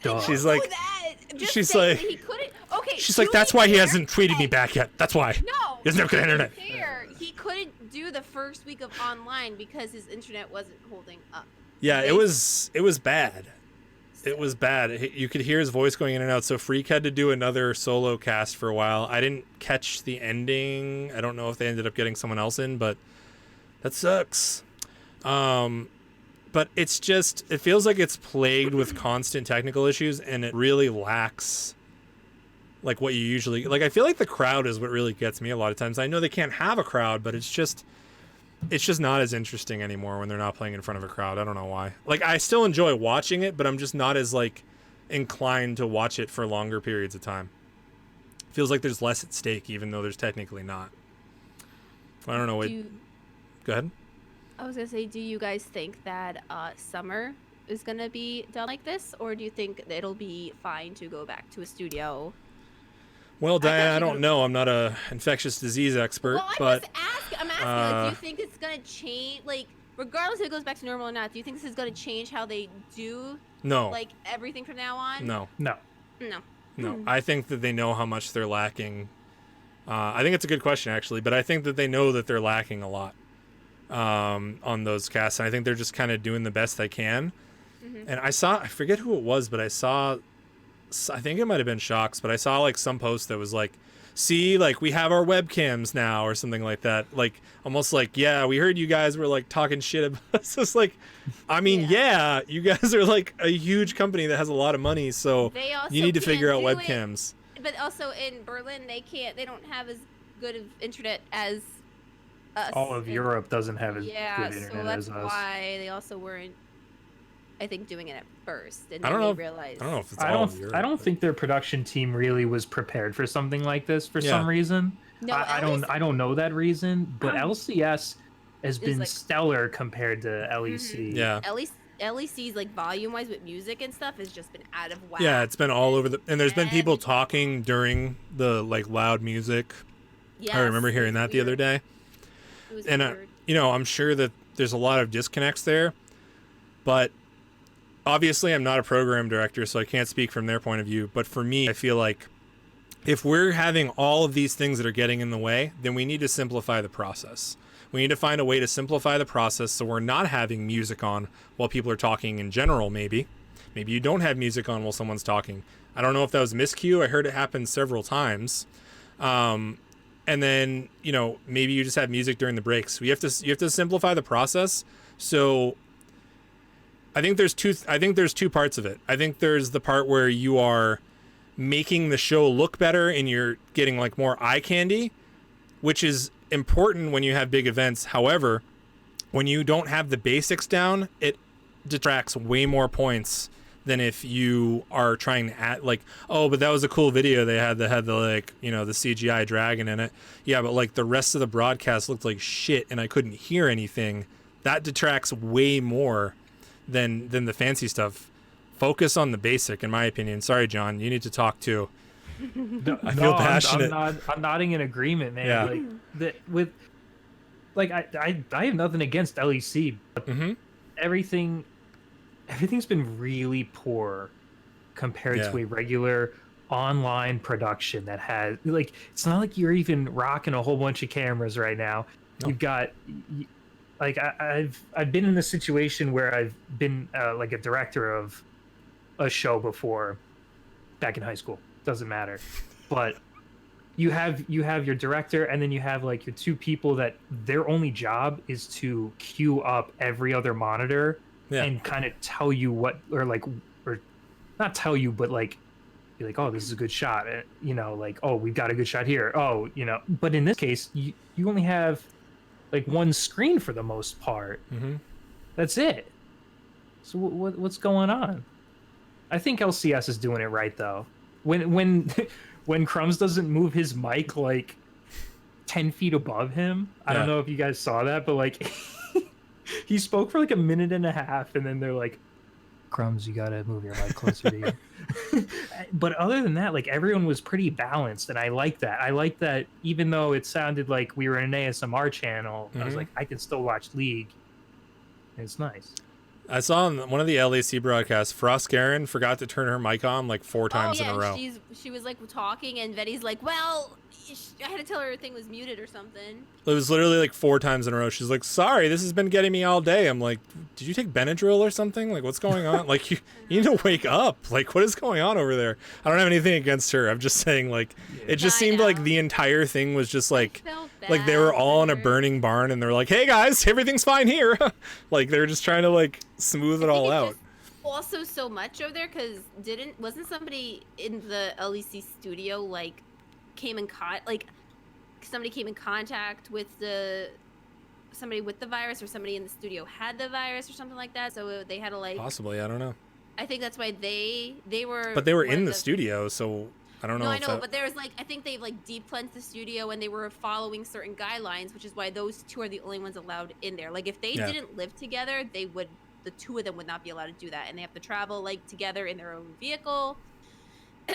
Duh. don't She's know like- that. Just she's saying like- that he couldn't. Okay. She's to like, that's be why he fair- hasn't tweeted me back yet. That's why. No. He doesn't have good to be internet. fair, he couldn't do the first week of online because his internet wasn't holding up. Yeah, They- it was bad. It was bad. You could hear his voice going in and out. So Freak had to do another solo cast for a while. I didn't catch the ending. I don't know if they ended up getting someone else in, but that sucks. But it's just, it feels like it's plagued with constant technical issues, and it really lacks like what you usually like. I feel like the crowd is what really gets me a lot of times. I know they can't have a crowd, but it's just not as interesting anymore when they're not playing in front of a crowd. I don't know why. Like, I still enjoy watching it, but I'm just not as like inclined to watch it for longer periods of time. Feels like there's less at stake, even though there's technically not. I don't know. Go ahead. I was gonna say, do you guys think that summer is gonna be done like this, or do you think that it'll be fine to go back to a studio? Well, Diane, I you don't could- know. I'm not a infectious disease expert, Well, but I'm asking, like, do you think it's gonna change, like, regardless if it goes back to normal or not? Do you think this is gonna change how they do, no, like, everything from now on? no. No. No. I think that they know how much they're lacking. I think it's a good question, actually, but I think that they know that they're lacking a lot on those casts, and I think they're just kind of doing the best they can. Mhm. And I forget who it was, but I think it might have been Shocks, but I saw like some post that was like, see, like we have our webcams now or something like that. Like almost like, yeah, we heard you guys were like talking shit about us. It's like, I mean, yeah, you guys are like a huge company that has a lot of money, so They also you need to figure out can't do it, webcams. But also in Berlin, they don't have as good of internet as us. All of and- Europe doesn't have as Yeah, good so internet that's as us. why they also weren't, I think, doing it at first. And I then don't they know. realized. I don't know if it's I all don't. of Europe, I don't but- think their production team really was prepared for something like this for Yeah. some reason. No, I don't. I don't know that reason, but LCS has been like- stellar compared to LEC. Yeah. At least LEC's like volume wise with music and stuff has just been out of whack. Yeah, it's been all over and there's been people And- talking during the like loud music. Yes, I remember it hearing was that the other weird. day. It was And weird. I'm sure that there's a lot of disconnects there, but obviously I'm not a program director, so I can't speak from their point of view. But for me, I feel like if we're having all of these things that are getting in the way, then we need to simplify the process. We need to find a way to simplify the process so we're not having music on while people are talking in general, maybe. Maybe you don't have music on while someone's talking. I don't know if that was miscue. I heard it happen several times. And then, maybe you just have music during the breaks. You have to simplify the process. So I think there's two parts of it. I think there's the part where you are making the show look better and you're getting like more eye candy, which is important when you have big events. However, when you don't have the basics down, it detracts way more points than if you are trying to add like, oh, but that was a cool video they had that had the like, the CGI dragon in it. Yeah, but like the rest of the broadcast looked like shit and I couldn't hear anything. That detracts way more than the fancy stuff. Focus on the basic, in my opinion. Sorry, John, you need to talk too. I feel passionate. I'm nodding in agreement, man. Yeah. I have nothing against LEC, but Mm-hmm. everything's been really poor compared Yeah. to a regular online production that has it's not like you're even rocking a whole bunch of cameras right now. You've got like I've been in a situation where I've been like a director of a show before, back in high school. Doesn't matter, but you have your director, and then you have like your two people that their only job is to queue up every other monitor and kind of tell you what, or not tell you, but like be like, oh, this is a good shot, you know, like, oh, we've got a good shot here, oh, you know. But in this case, you only have like one screen for the most part. That's it. So what's going on? I think LCS is doing it right though. When Crumbs doesn't move his mic like 10 feet above him, I don't know if you guys saw that, but like he spoke for like a minute and a half, and then they're like, Crumbs, you gotta move your mic closer to you. But other than that, like everyone was pretty balanced, and I like that. I like that even though it sounded like we were in an ASMR channel, I was like, I can still watch League. And it's nice. I saw on one of the LAC broadcasts, Frost Garen forgot to turn her mic on like 4 times in a row. She was like talking, and Betty's like, well, I had to tell her her thing was muted or something. It was literally like 4 times in a row. She's like, sorry, this has been getting me all day. I'm like, did you take Benadryl or something? Like, what's going on? Like, you need to wake up. Like, what is going on over there? I don't have anything against her. I'm just saying, like, it just seemed like the entire thing was just like they were all in a burning barn, and they're like, hey guys, everything's fine here. Like, they're just trying to like smooth it all out. Also, so much over there, because wasn't somebody in the LEC studio like somebody came in contact with somebody with the virus, or somebody in the studio had the virus or something like that, so they had to like, possibly, I don't know. I think that's why they were, but they were in the studio, so I don't know. No, I know, but there was like, I think they've like deep cleansed the studio, and they were following certain guidelines, which is why those two are the only ones allowed in there. Like if they didn't live together, the two of them would not be allowed to do that, and they have to travel like together in their own vehicle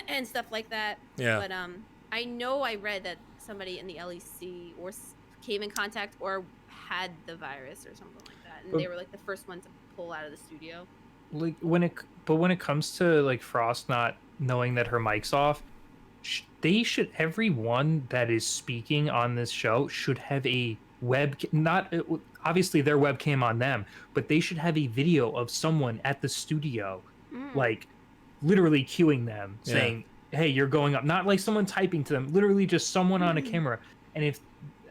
and stuff like that. But I know I read that somebody in the LEC came in contact or had the virus or something like that, and they were like the first one to pull out of the studio. Like when it comes to like Frost not knowing that her mic's off, everyone that is speaking on this show should have a obviously their webcam on them, but they should have a video of someone at the studio, like literally cueing them, saying, hey, you're going up. Not like someone typing to them, literally just someone on a camera. And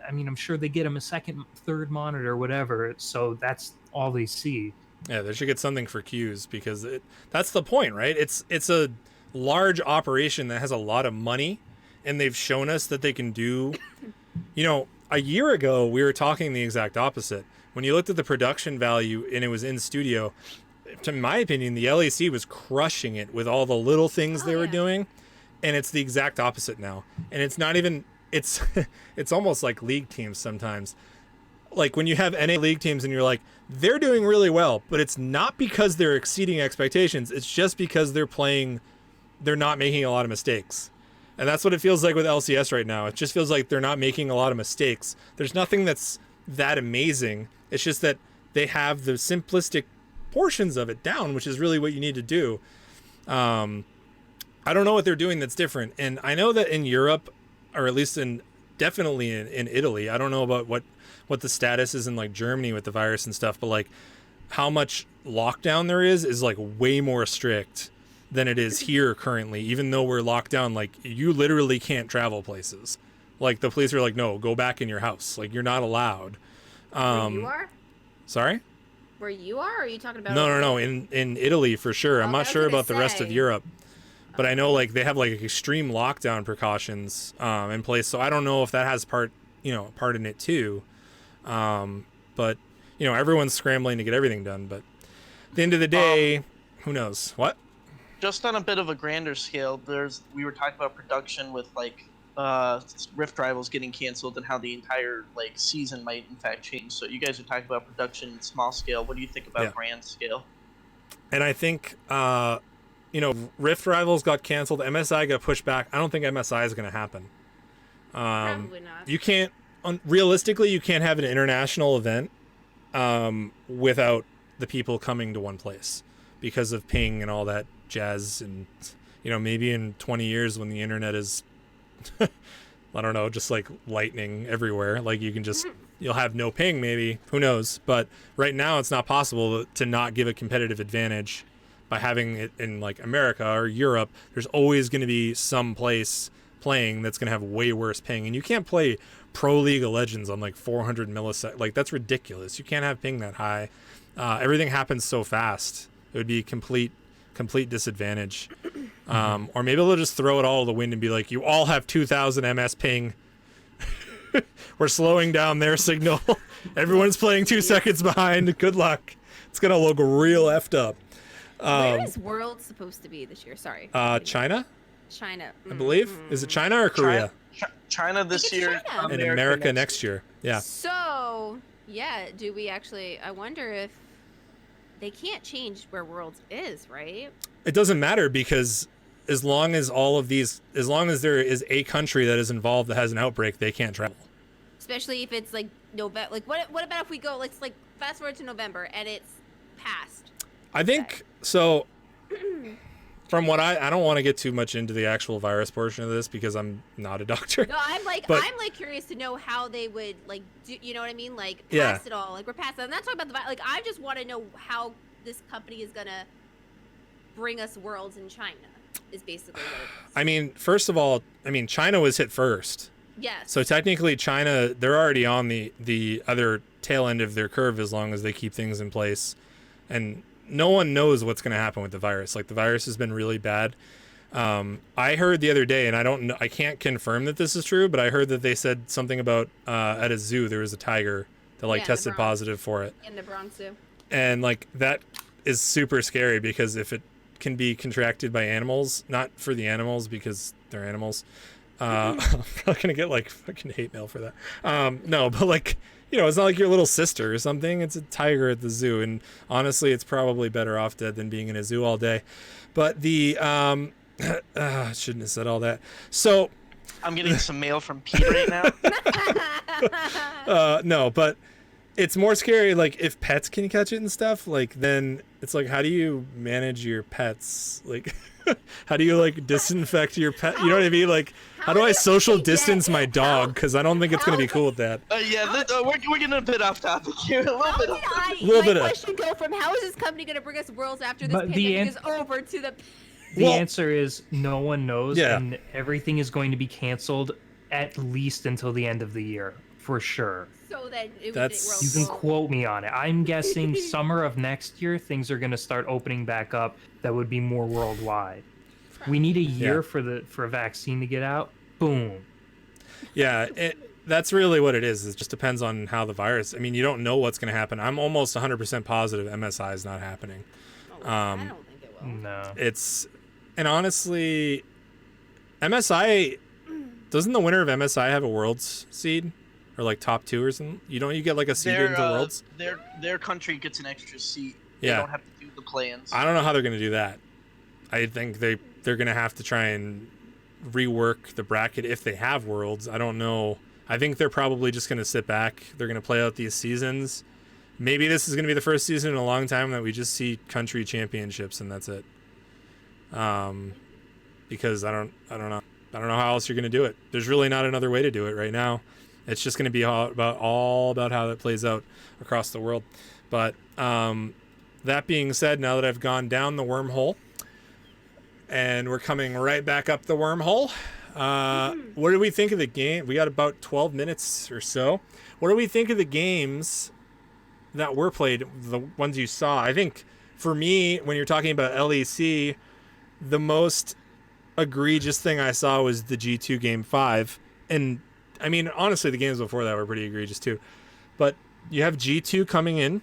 I'm sure they get them a second, third monitor, whatever, so that's all they see. Yeah, they should get something for cues, because that's the point, right? It's a large operation that has a lot of money, and they've shown us that they can do, you know, a year ago we were talking the exact opposite. When you looked at the production value and it was in studio, to my opinion, the LAC was crushing it with all the little things they were doing, and it's the exact opposite now. And it's not even, it's almost like league teams sometimes. Like when you have NA league teams and you're like, they're doing really well, but it's not because they're exceeding expectations. It's just because they're not making a lot of mistakes. And that's what it feels like with LCS right now. It just feels like they're not making a lot of mistakes. There's nothing that's that amazing. It's just that they have the simplistic portions of it down, which is really what you need to do. I don't know what they're doing that's different. And I know that in Europe, or at least definitely in Italy, I don't know about what the status is in like Germany with the virus and stuff, but like how much lockdown there is like way more strict than it is here currently. Even though we're locked down, like you literally can't travel places. Like the police are like, no, go back in your house. Like you're not allowed. Where you are? Sorry? Where you are? Or are you talking about? No. In Italy for sure. I'm not sure about the rest of Europe, but I know like they have like extreme lockdown precautions in place. So I don't know if that has part in it too. But everyone's scrambling to get everything done. But at the end of the day, who knows? What? Just on a bit of a grander scale, we were talking about production with like Rift Rivals getting canceled and how the entire like season might in fact change. So you guys are talking about production in small scale. What do you think about grand scale? And I think Rift Rivals got canceled. MSI got pushed back. I don't think MSI is going to happen. Probably not. You can't realistically you can't have an international event without the people coming to one place because of ping and all that jazz. And maybe in 20 years when the internet is I don't know, just like lightning everywhere, like you can just you'll have no ping, maybe, who knows? But right now, it's not possible to not give a competitive advantage by having it in like America or Europe. There's always going to be some place playing that's going to have way worse ping, and you can't play Pro League of Legends on like 400 milliseconds. Like, that's ridiculous. You can't have ping that high. Everything happens so fast. It would be complete disadvantage. Or maybe they'll just throw it all to the wind and be like, you all have 2000 ms ping. We're slowing down their signal. Everyone's playing 2 seconds behind. Good luck. It's gonna look real effed up. Where is World supposed to be this year? Sorry. China, China. I believe. Is it China or Korea? China this it's year. China. And America next year. Yeah. So, yeah, do we actually? I wonder if they can't change where Worlds is, right? It doesn't matter, because as long as there is a country that is involved that has an outbreak, they can't travel. Especially if it's like November. Like, what about if we go? Let's like fast forward to November and it's past. I think so. From what I don't want to get too much into the actual virus portion of this because I'm not a doctor. No, I'm like curious to know how they would like do. You know what I mean? Like pass it all. Like we're past that. I'm not talking about the like. I just want to know how this company is gonna bring us Worlds in China. Is basically what it is. I mean, first of all, China was hit first. Yes. So technically, China, they're already on the other tail end of their curve as long as they keep things in place, and no one knows what's going to happen with the virus. Like, the virus has been really bad. I heard the other day, and I can't confirm that this is true, but I heard that they said something about at a zoo there was a tiger that tested positive for it. In the Bronx Zoo. And like, that is super scary because if it can be contracted by animals, not for the animals because they're animals. I'm not gonna get like fucking hate mail for that. No, but like, it's not like your little sister or something. It's a tiger at the zoo, and honestly, it's probably better off dead than being in a zoo all day. But the shouldn't have said all that. So I'm getting some mail from Pete right now. No, but it's more scary. Like, if pets can catch it and stuff, like, then it's like, how do you manage your pets? Like, how do you like disinfect your pet? You know what I mean? Like, how do I social distance my dog? Because I don't think it's gonna be cool with that. We're getting a bit off topic here. A little bit. My question go from how is this company gonna bring us Worlds after this pandemic is over to the. The answer is no one knows, yeah. And everything is going to be canceled at least until the end of the year, for sure. So then You can quote me on it. I'm guessing summer of next year, things are going to start opening back up. That would be more worldwide. We need a year for a vaccine to get out. Boom. Yeah, that's really what it is. It just depends on how the virus. You don't know what's going to happen. I'm almost 100% positive MSI is not happening. I don't think it will. No. And honestly, MSI, doesn't the winner of MSI have a Worlds seed? Or like top 2 or something? You get like a seed into Worlds? Their country gets an extra seat. Yeah. They don't have to do the play-ins. I don't know how they're going to do that. I think they're going to have to try and rework the bracket if they have Worlds. I don't know. I think they're probably just going to sit back. They're going to play out these seasons. Maybe this is going to be the first season in a long time that we just see country championships and that's it. Because I don't know. I don't know how else you're going to do it. There's really not another way to do it right now. It's just going to be all about how that plays out across the world. But that being said, now that I've gone down the wormhole and we're coming right back up the wormhole, what do we think of the game? We got about 12 minutes or so. What do we think of the games that were played, the ones you saw? I think for me, when you're talking about LEC, the most egregious thing I saw was the G2 Game 5. And honestly, the games before that were pretty egregious too. But you have G2 coming in,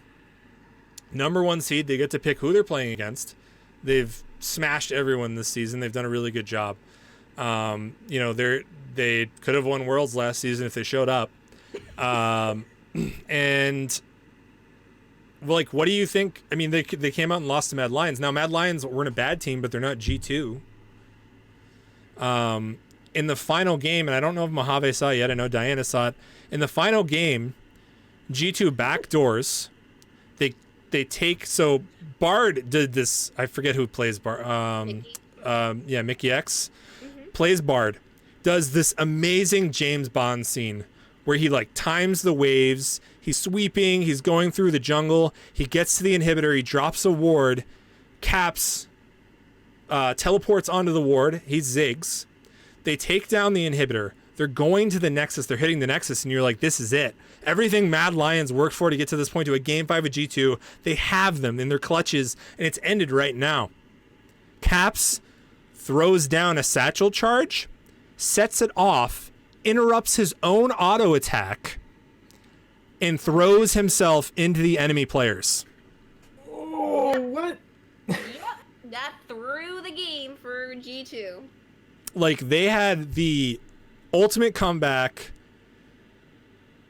number 1 seed. They get to pick who they're playing against. They've smashed everyone this season. They've done a really good job. They could have won Worlds last season if they showed up. And like, what do you think? They came out and lost to Mad Lions. Now, Mad Lions weren't a bad team, but they're not G2. In the final game, and I don't know if Mojave saw it yet, I know Diana saw it. In the final game, G2 backdoors. They take, so Bard did this, I forget who plays Bard. Mickey X plays Bard, does this amazing James Bond scene where he like times the waves. He's sweeping. He's going through the jungle. He gets to the inhibitor. He drops a ward. Caps teleports onto the ward. He zigs. They take down the inhibitor. They're going to the Nexus. They're hitting the Nexus, and you're like, this is it. Everything Mad Lions worked for to get to this point, to a Game 5 of G2, they have them in their clutches, and it's ended right now. Caps throws down a satchel charge, sets it off, interrupts his own auto attack, and throws himself into the enemy players. Oh, what? That threw the game for G2. Like, they had the ultimate comeback,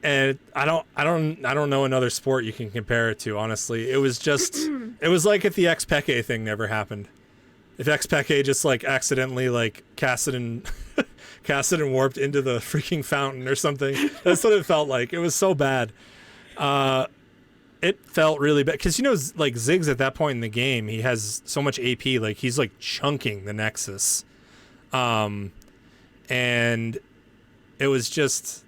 and I don't know another sport you can compare it to, honestly. It was just it was like if the Xpeke thing never happened. If Xpeke just like accidentally like casted and warped into the freaking fountain or something. That's what it felt like. It was so bad. It felt really bad because, you know, like Ziggs at that point in the game, he has so much AP, like he's like chunking the Nexus. And it was just,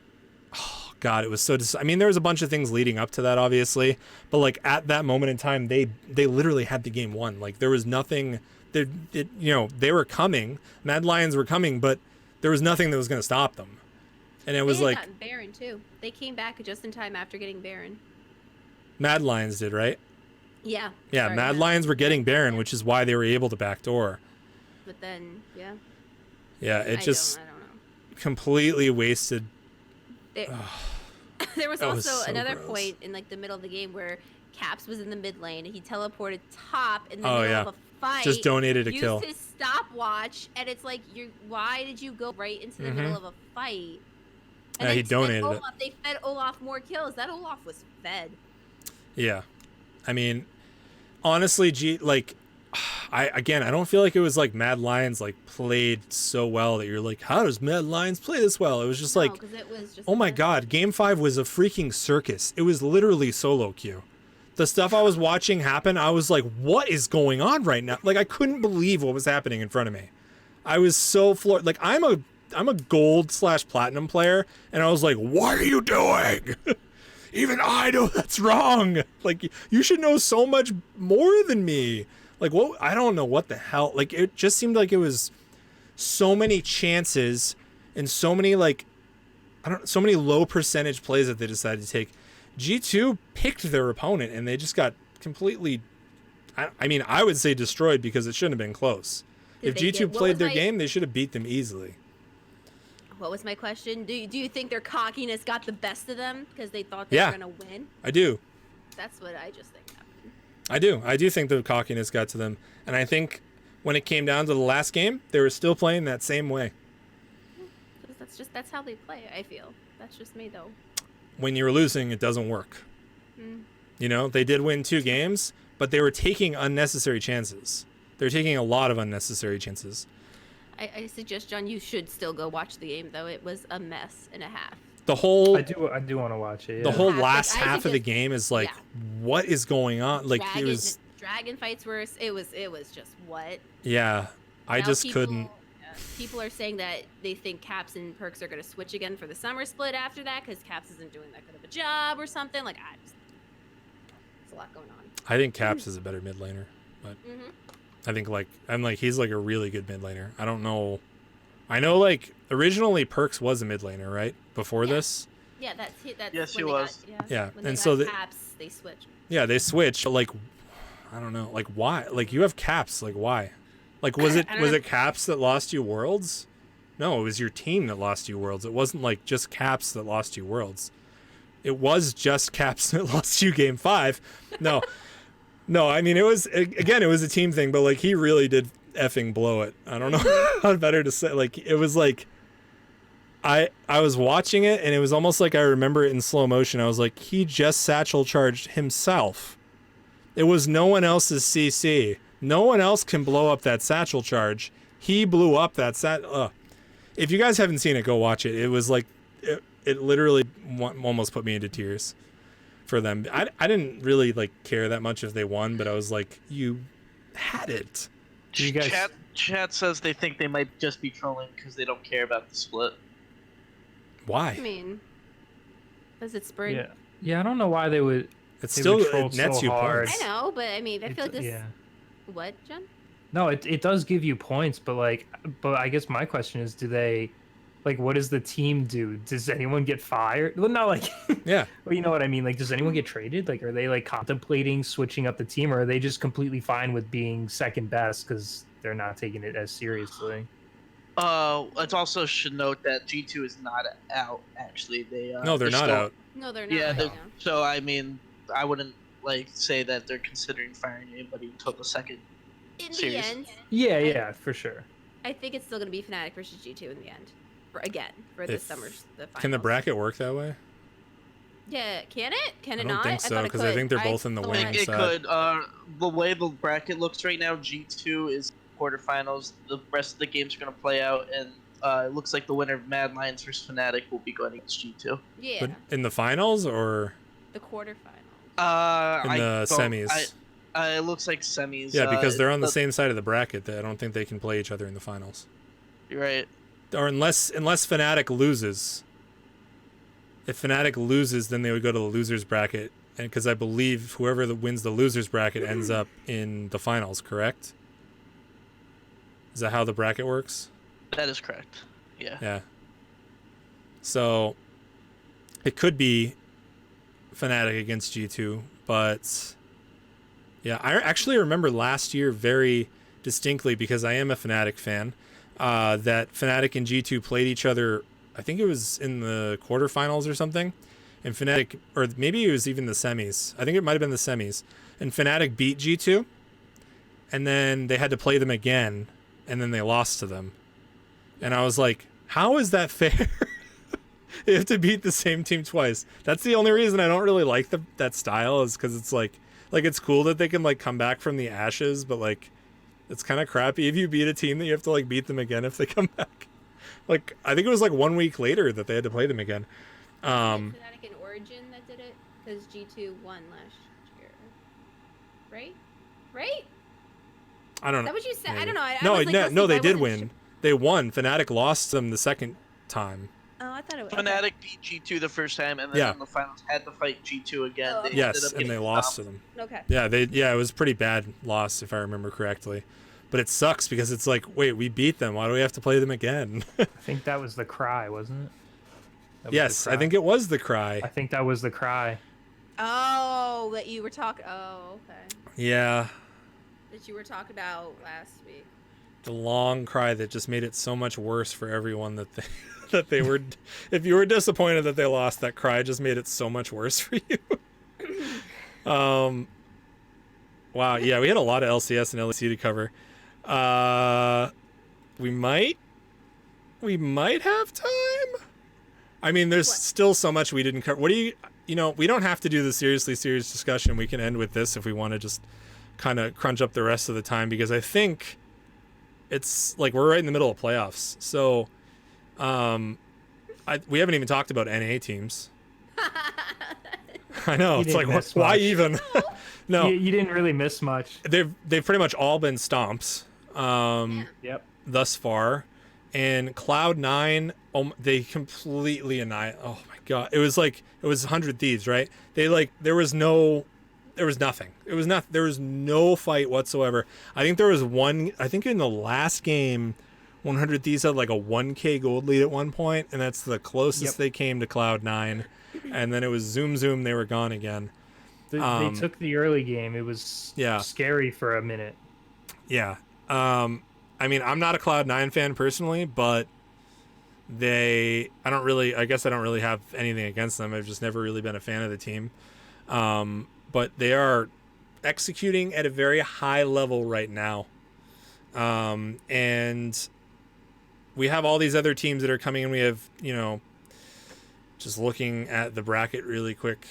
oh God, it was so, I mean, there was a bunch of things leading up to that, obviously, but like at that moment in time, they literally had the game won. Like there was nothing that, you know, they were coming, Mad Lions were coming, but there was nothing that was going to stop them. And it was They had like, gotten Baron too. They came back just in time after getting Baron. Mad Lions did, right? Yeah. Yeah, sorry, Mad Lions were getting Baron, which is why they were able to backdoor. But then, yeah. Yeah, it just I don't know. completely wasted. There was That was also so another gross. point in like the middle of the game where Caps was in the mid lane and he teleported top in the Oh, middle yeah. of a fight. Just donated a used kill. his stopwatch, and it's like, why did you go right into the middle of a fight? Yeah, he then donated it. Olaf, they fed Olaf more kills. That Olaf was fed. Yeah, I mean, honestly, I don't feel like it was like Mad Lions like played so well that you're like, how does Mad Lions play this well? It was just like, 'cause it was just oh my the- God, Game 5 was a freaking circus. It was literally solo queue. The stuff I was watching happen, I was like, what is going on right now? Like, I couldn't believe what was happening in front of me. I was so floored. Like, I'm a gold/platinum player, and I was like, what are you doing? Even I know that's wrong. Like, you should know so much more than me. Like, what? I don't know what the hell. Like, it just seemed like it was so many chances and so many, like, so many low percentage plays that they decided to take. G2 picked their opponent, and they just got completely, I mean, I would say destroyed, because it shouldn't have been close. Did If they G2 get- what played was their my- game, they should have beat them easily. What was my question? Do you think their cockiness got the best of them because they thought they Yeah. were gonna win? I do. That's what I just think happened. I do think the cockiness got to them. And I think when it came down to the last game, they were still playing that same way. 'Cause that's how they play. I feel that's just me though. When you're losing, it doesn't work. You know, they did win 2 games, but they were taking unnecessary chances. They're taking a lot of unnecessary chances. I suggest, John, you should still go watch the game though. It was a mess and a half. The whole I do want to watch it. the yeah. whole Half, last like, I half of the suggest- game is like, yeah. what is going on? Like, it was, Dragon fights were. It was just what. yeah, I Now just people- couldn't. People are saying that they think Caps and Perks are going to switch again for the summer split after that because Caps isn't doing that good of a job or something. Like, there's a lot going on. I think Caps is a better mid laner, but I think he's like a really good mid laner. I don't know. I know, like, originally Perks was a mid laner, right? Before Yeah. this? Yeah, that's Yes, when he they was. Got, Yeah, when they and got so Caps, they switched. Yeah, they switched. But, like, I don't know. Like, why? Like, you have Caps. Like, why? Like, was it I don't was know. it Caps that lost you Worlds? No, it was your team that lost you Worlds. It wasn't, like, just Caps that lost you Worlds. It was just Caps that lost you Game 5. No. No, I mean, it was a team thing, but, like, he really did effing blow it. I don't know how better to say. Like, it was like, I was watching it, and it was almost like I remember it in slow motion. I was like, he just satchel charged himself. It was no one else's CC. No one else can blow up that satchel charge. He blew up that If you guys haven't seen it, go watch it. It was like, it literally almost put me into tears for them. I didn't really like care that much if they won, but I was like, you had it. You guys- Chat says they think they might just be trolling because they don't care about the split. Why? I mean, Does it spring? Yeah. Yeah, I don't know why they would. It's They still would troll it nets so you hard. points. I know, but I mean, I feel like this. Yeah. What, Jen? No, it does give you points, but I guess my question is, do they, like, what does the team do? Does anyone get fired? Well, not like, Yeah. well, you know what I mean. Like, does anyone get traded? Like, are they like contemplating switching up the team, or are they just completely fine with being second best because they're not taking it as seriously? It also should note that G2 is not out. Actually, No, they're not still- out. No, they're not. Yeah, right now. so I mean, I wouldn't like say that they're considering firing anybody who took a second. In Serious. the end, Yeah, for sure. I think it's still going to be Fnatic versus G2 in the end. For If- this summer's the finals. Can the bracket work that way? Yeah, can it? Can I it don't not? think so, thought it 'cause I could. think they're both in the thought winning It side. could. The way the bracket looks right now, G2 is quarterfinals. The rest of the games are going to play out, and it looks like the winner of Mad Lions versus Fnatic will be going against G2. Yeah, But in the finals or the quarterfinals. in I the don't- semis? it looks like semis. Yeah, because they're on the but- same side of the bracket. I don't think they can play each other in the finals. You're right. Or unless Fnatic loses. If Fnatic loses, then they would go to the losers bracket, and because I believe whoever wins the losers bracket ends up in the finals. Correct? Is that how the bracket works? That is correct. Yeah. Yeah. So it could be Fnatic against G2, but yeah, I actually remember last year very distinctly because I am a Fnatic fan. That Fnatic and G2 played each other. I think it was in the quarterfinals or something, and Fnatic, or maybe it was even the semis. I think it might have been the semis, and Fnatic beat G2, and then they had to play them again, and then they lost to them. And I was like, how is that fair? You have to beat the same team twice. That's the only reason I don't really like that style, is because it's like it's cool that they can like come back from the ashes, but like it's kind of crappy if you beat a team that you have to like beat them again if they come back. Like I think it was like 1 week later that they had to play them again. Fnatic and Origin that did it because G2 won last year, right? Right? I don't Is know. that what you said? I Maybe. don't know. I No, was, like, no, listening, they but I did wasn't win. They won. Fnatic lost them the second time. Oh, I thought it was. Fnatic beat G2 the first time, and then Yeah. in the finals had to fight G2 again. Oh, They okay. Yes, ended up and they getting lost to stomped. them. Okay. Yeah, it was a pretty bad loss if I remember correctly. But it sucks because it's like, wait, we beat them. Why do we have to play them again? I think that was the cry, wasn't it? That was the Yes, I cry. think it was the cry. I think that was the cry. Oh, that you were talking. Oh, okay. Yeah, That you were talking about last week. the long cry that just made it so much worse for everyone that they that they were. If you were disappointed that they lost, that cry just made it so much worse for you. Wow, yeah, we had a lot of LCS and LEC to cover. We might have time. I mean, there's What? still so much we didn't cover. What do you know, we don't have to do the seriously serious discussion. We can end with this if we want to just kind of crunch up the rest of the time, because I think it's like we're right in the middle of playoffs. So, we haven't even talked about NA teams. I know. You It's like, didn't miss why much. even? No, You didn't really miss much. they've pretty much all been stomps Yep. thus far, and Cloud9, they completely annihilated. Oh my god, it was 100 Thieves, right? They like there was nothing. There was no fight whatsoever. I think there was one. I think in the last game, 100 Thieves had like a 1K gold lead at one point, and that's the closest Yep. they came to Cloud9. And then it was zoom, they were gone again. They took the early game. It was Yeah. scary for a minute. Yeah. I mean, I'm not a Cloud9 fan personally, but I don't really have anything against them. I've just never really been a fan of the team. But they are executing at a very high level right now. And we have all these other teams that are coming in. We have, just looking at the bracket really quick.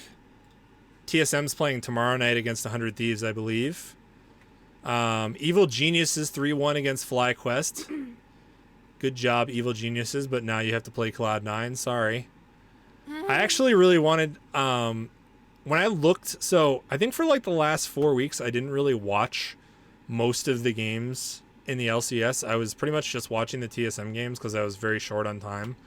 TSM's playing tomorrow night against 100 Thieves, I believe. Evil Geniuses 3-1 against FlyQuest. Good job, Evil Geniuses, but now you have to play Cloud9. Sorry. I actually really wanted, when I looked, so I think for like the last 4 weeks, I didn't really watch most of the games in the LCS. I was pretty much just watching the TSM games because I was very short on time.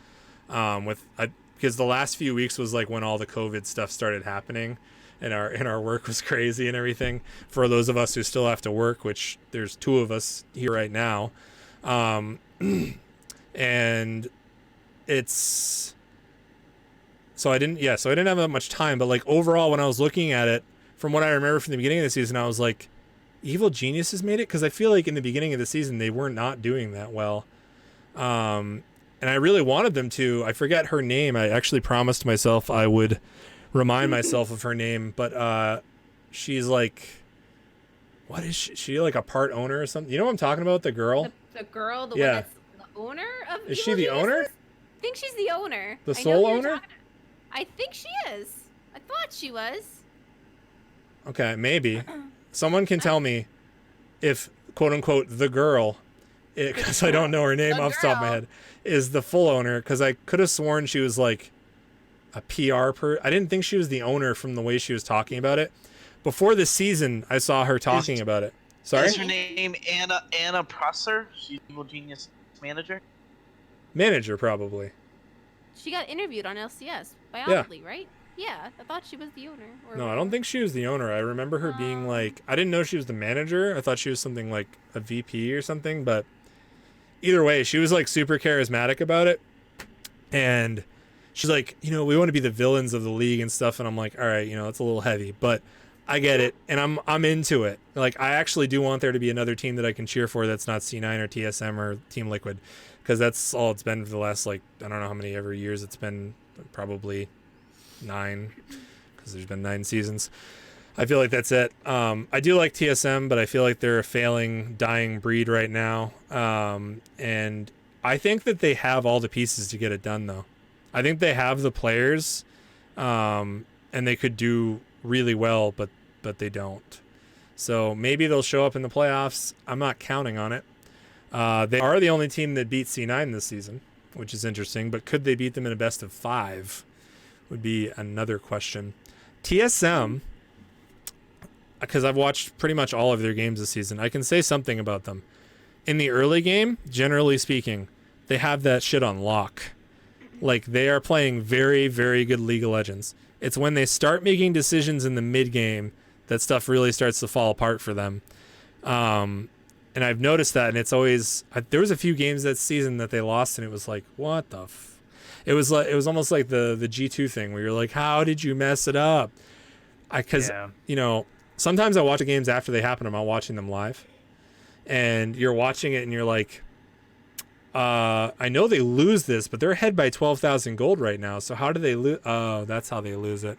because the last few weeks was like when all the COVID stuff started happening, and our work was crazy and everything. For those of us who still have to work, which there's 2 of us here right now, and it's so I didn't have that much time. But like overall, when I was looking at it, from what I remember from the beginning of the season, I was like, Evil Geniuses made it, because I feel like in the beginning of the season they were not doing that well. And I really wanted them to. I forget her name. I actually promised myself I would remind myself of her name, but she's like, what is she? She like a part owner or something? You know what I'm talking about? The girl? The girl, the Yeah. one that's the owner of Is Evil she the Geniuses? owner? I think she's the owner. The I know sole who you're owner? talking- I think she is. I thought she was. Okay, maybe. Someone can tell me if, quote unquote, the girl, because I don't know her name The off the top of my girl. head, is the full owner, because I could have sworn she was like a PR I didn't think she was the owner from the way she was talking about it. Before the season, I saw her talking about it. Sorry? Is her name Anna Prosser? She's Evil Genius manager. Manager, probably. She got interviewed on LCS by Oddly, right? Yeah, I thought she was the owner. Or No, I don't think she was the owner. I remember her being like, I didn't know she was the manager. I thought she was something like a VP or something, but either way, she was like super charismatic about it. And she's like, we want to be the villains of the league and stuff. And I'm like, all right, it's a little heavy, but I get it. And I'm into it. Like, I actually do want there to be another team that I can cheer for that's not C9 or TSM or Team Liquid, because that's all it's been for the last, like, I don't know how many ever years it's been, probably 9, because there's been 9 seasons. I feel like that's it. I do like TSM, but I feel like they're a failing, dying breed right now. And I think that they have all the pieces to get it done, though. I think they have the players, and they could do really well, but they don't. So maybe they'll show up in the playoffs. I'm not counting on it. They are the only team that beat C9 this season, which is interesting. But could they beat them in a best of 5? Would be another question. TSM, because I've watched pretty much all of their games this season, I can say something about them. In the early game, generally speaking, they have that shit on lock. Like, they are playing very, very good League of Legends. It's when they start making decisions in the mid game that stuff really starts to fall apart for them. And I've noticed that, and it's always, there was a few games that season that they lost, and it was like, what the it was almost like the G2 thing where you're like, how did you mess it up? Because sometimes I watch the games after they happen. I'm not watching them live, and you're watching it and you're like, I know they lose this, but they're ahead by 12,000 gold right now. So how do they lose? Oh, that's how they lose it.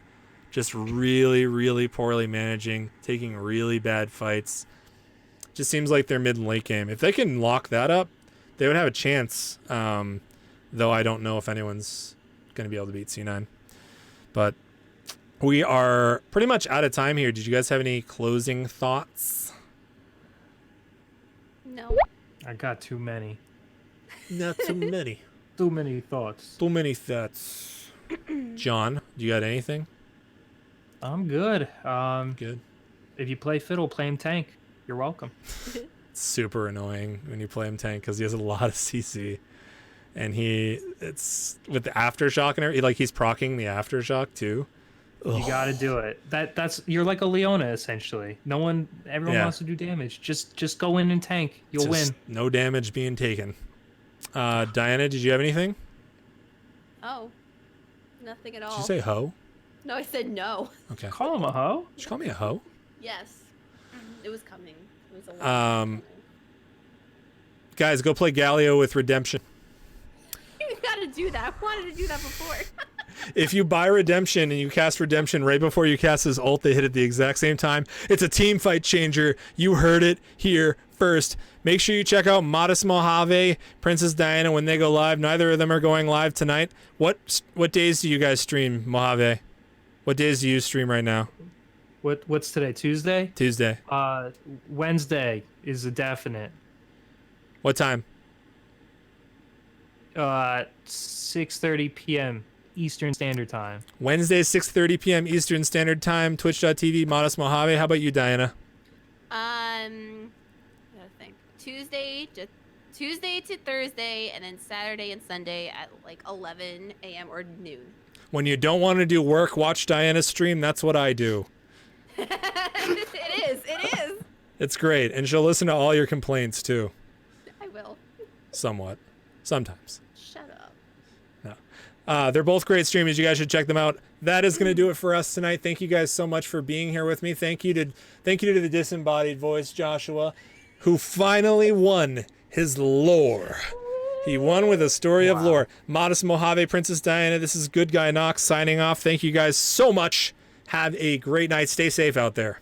Just really, really poorly managing, taking really bad fights. Just seems like their mid and late game. If they can lock that up, they would have a chance. Though I don't know if anyone's going to be able to beat C9. But we are pretty much out of time here. Did you guys have any closing thoughts? No. I got too many. Not too many. Too many thoughts. Too many thoughts. John, you got anything? I'm good. Good. If you play fiddle, play him tank. You're welcome. It's super annoying when you play him tank because he has a lot of CC. And it's with the aftershock and everything, like he's proccing the aftershock too. You got to do it. That's you're like a Leona essentially. Everyone wants to do damage. Just go in and tank. You'll win. No damage being taken. Diana, did you have anything? Oh, nothing at all. Did you say hoe? No, I said no. Okay. Call him a hoe. Did you call me a hoe? Yes, it was coming. It was a long time coming. Guys, go play Galio with Redemption. You gotta do that. I wanted to do that before. If you buy Redemption and you cast Redemption right before you cast his ult, they hit at the exact same time. It's a team fight changer. You heard it here first. Make sure you check out Modest Mojave, Princess Diana when they go live. Neither of them are going live tonight. What days do you guys stream, Mojave? What days do you stream right now? What's today? Tuesday? Tuesday. Wednesday is a definite. What time? 6:30 p.m. Eastern Standard Time. Wednesday, 6:30 p.m. Eastern Standard Time, twitch.tv, Modest Mojave. How about you, Diana? Gotta think. Tuesday, Tuesday to Thursday, and then Saturday and Sunday at like 11 a.m. or noon. When you don't want to do work, watch Diana stream. That's what I do. It is. It's great. And she'll listen to all your complaints too. I will. Somewhat. Sometimes. Shut up. They're both great streamers. You guys should check them out. That is going to do it for us tonight. Thank you guys so much for being here with me. Thank you to the disembodied voice, Joshua, who finally won his lore. He won with a story of lore. Modest Mojave, Princess Diana. This is Good Guy Knox signing off. Thank you guys so much. Have a great night. Stay safe out there.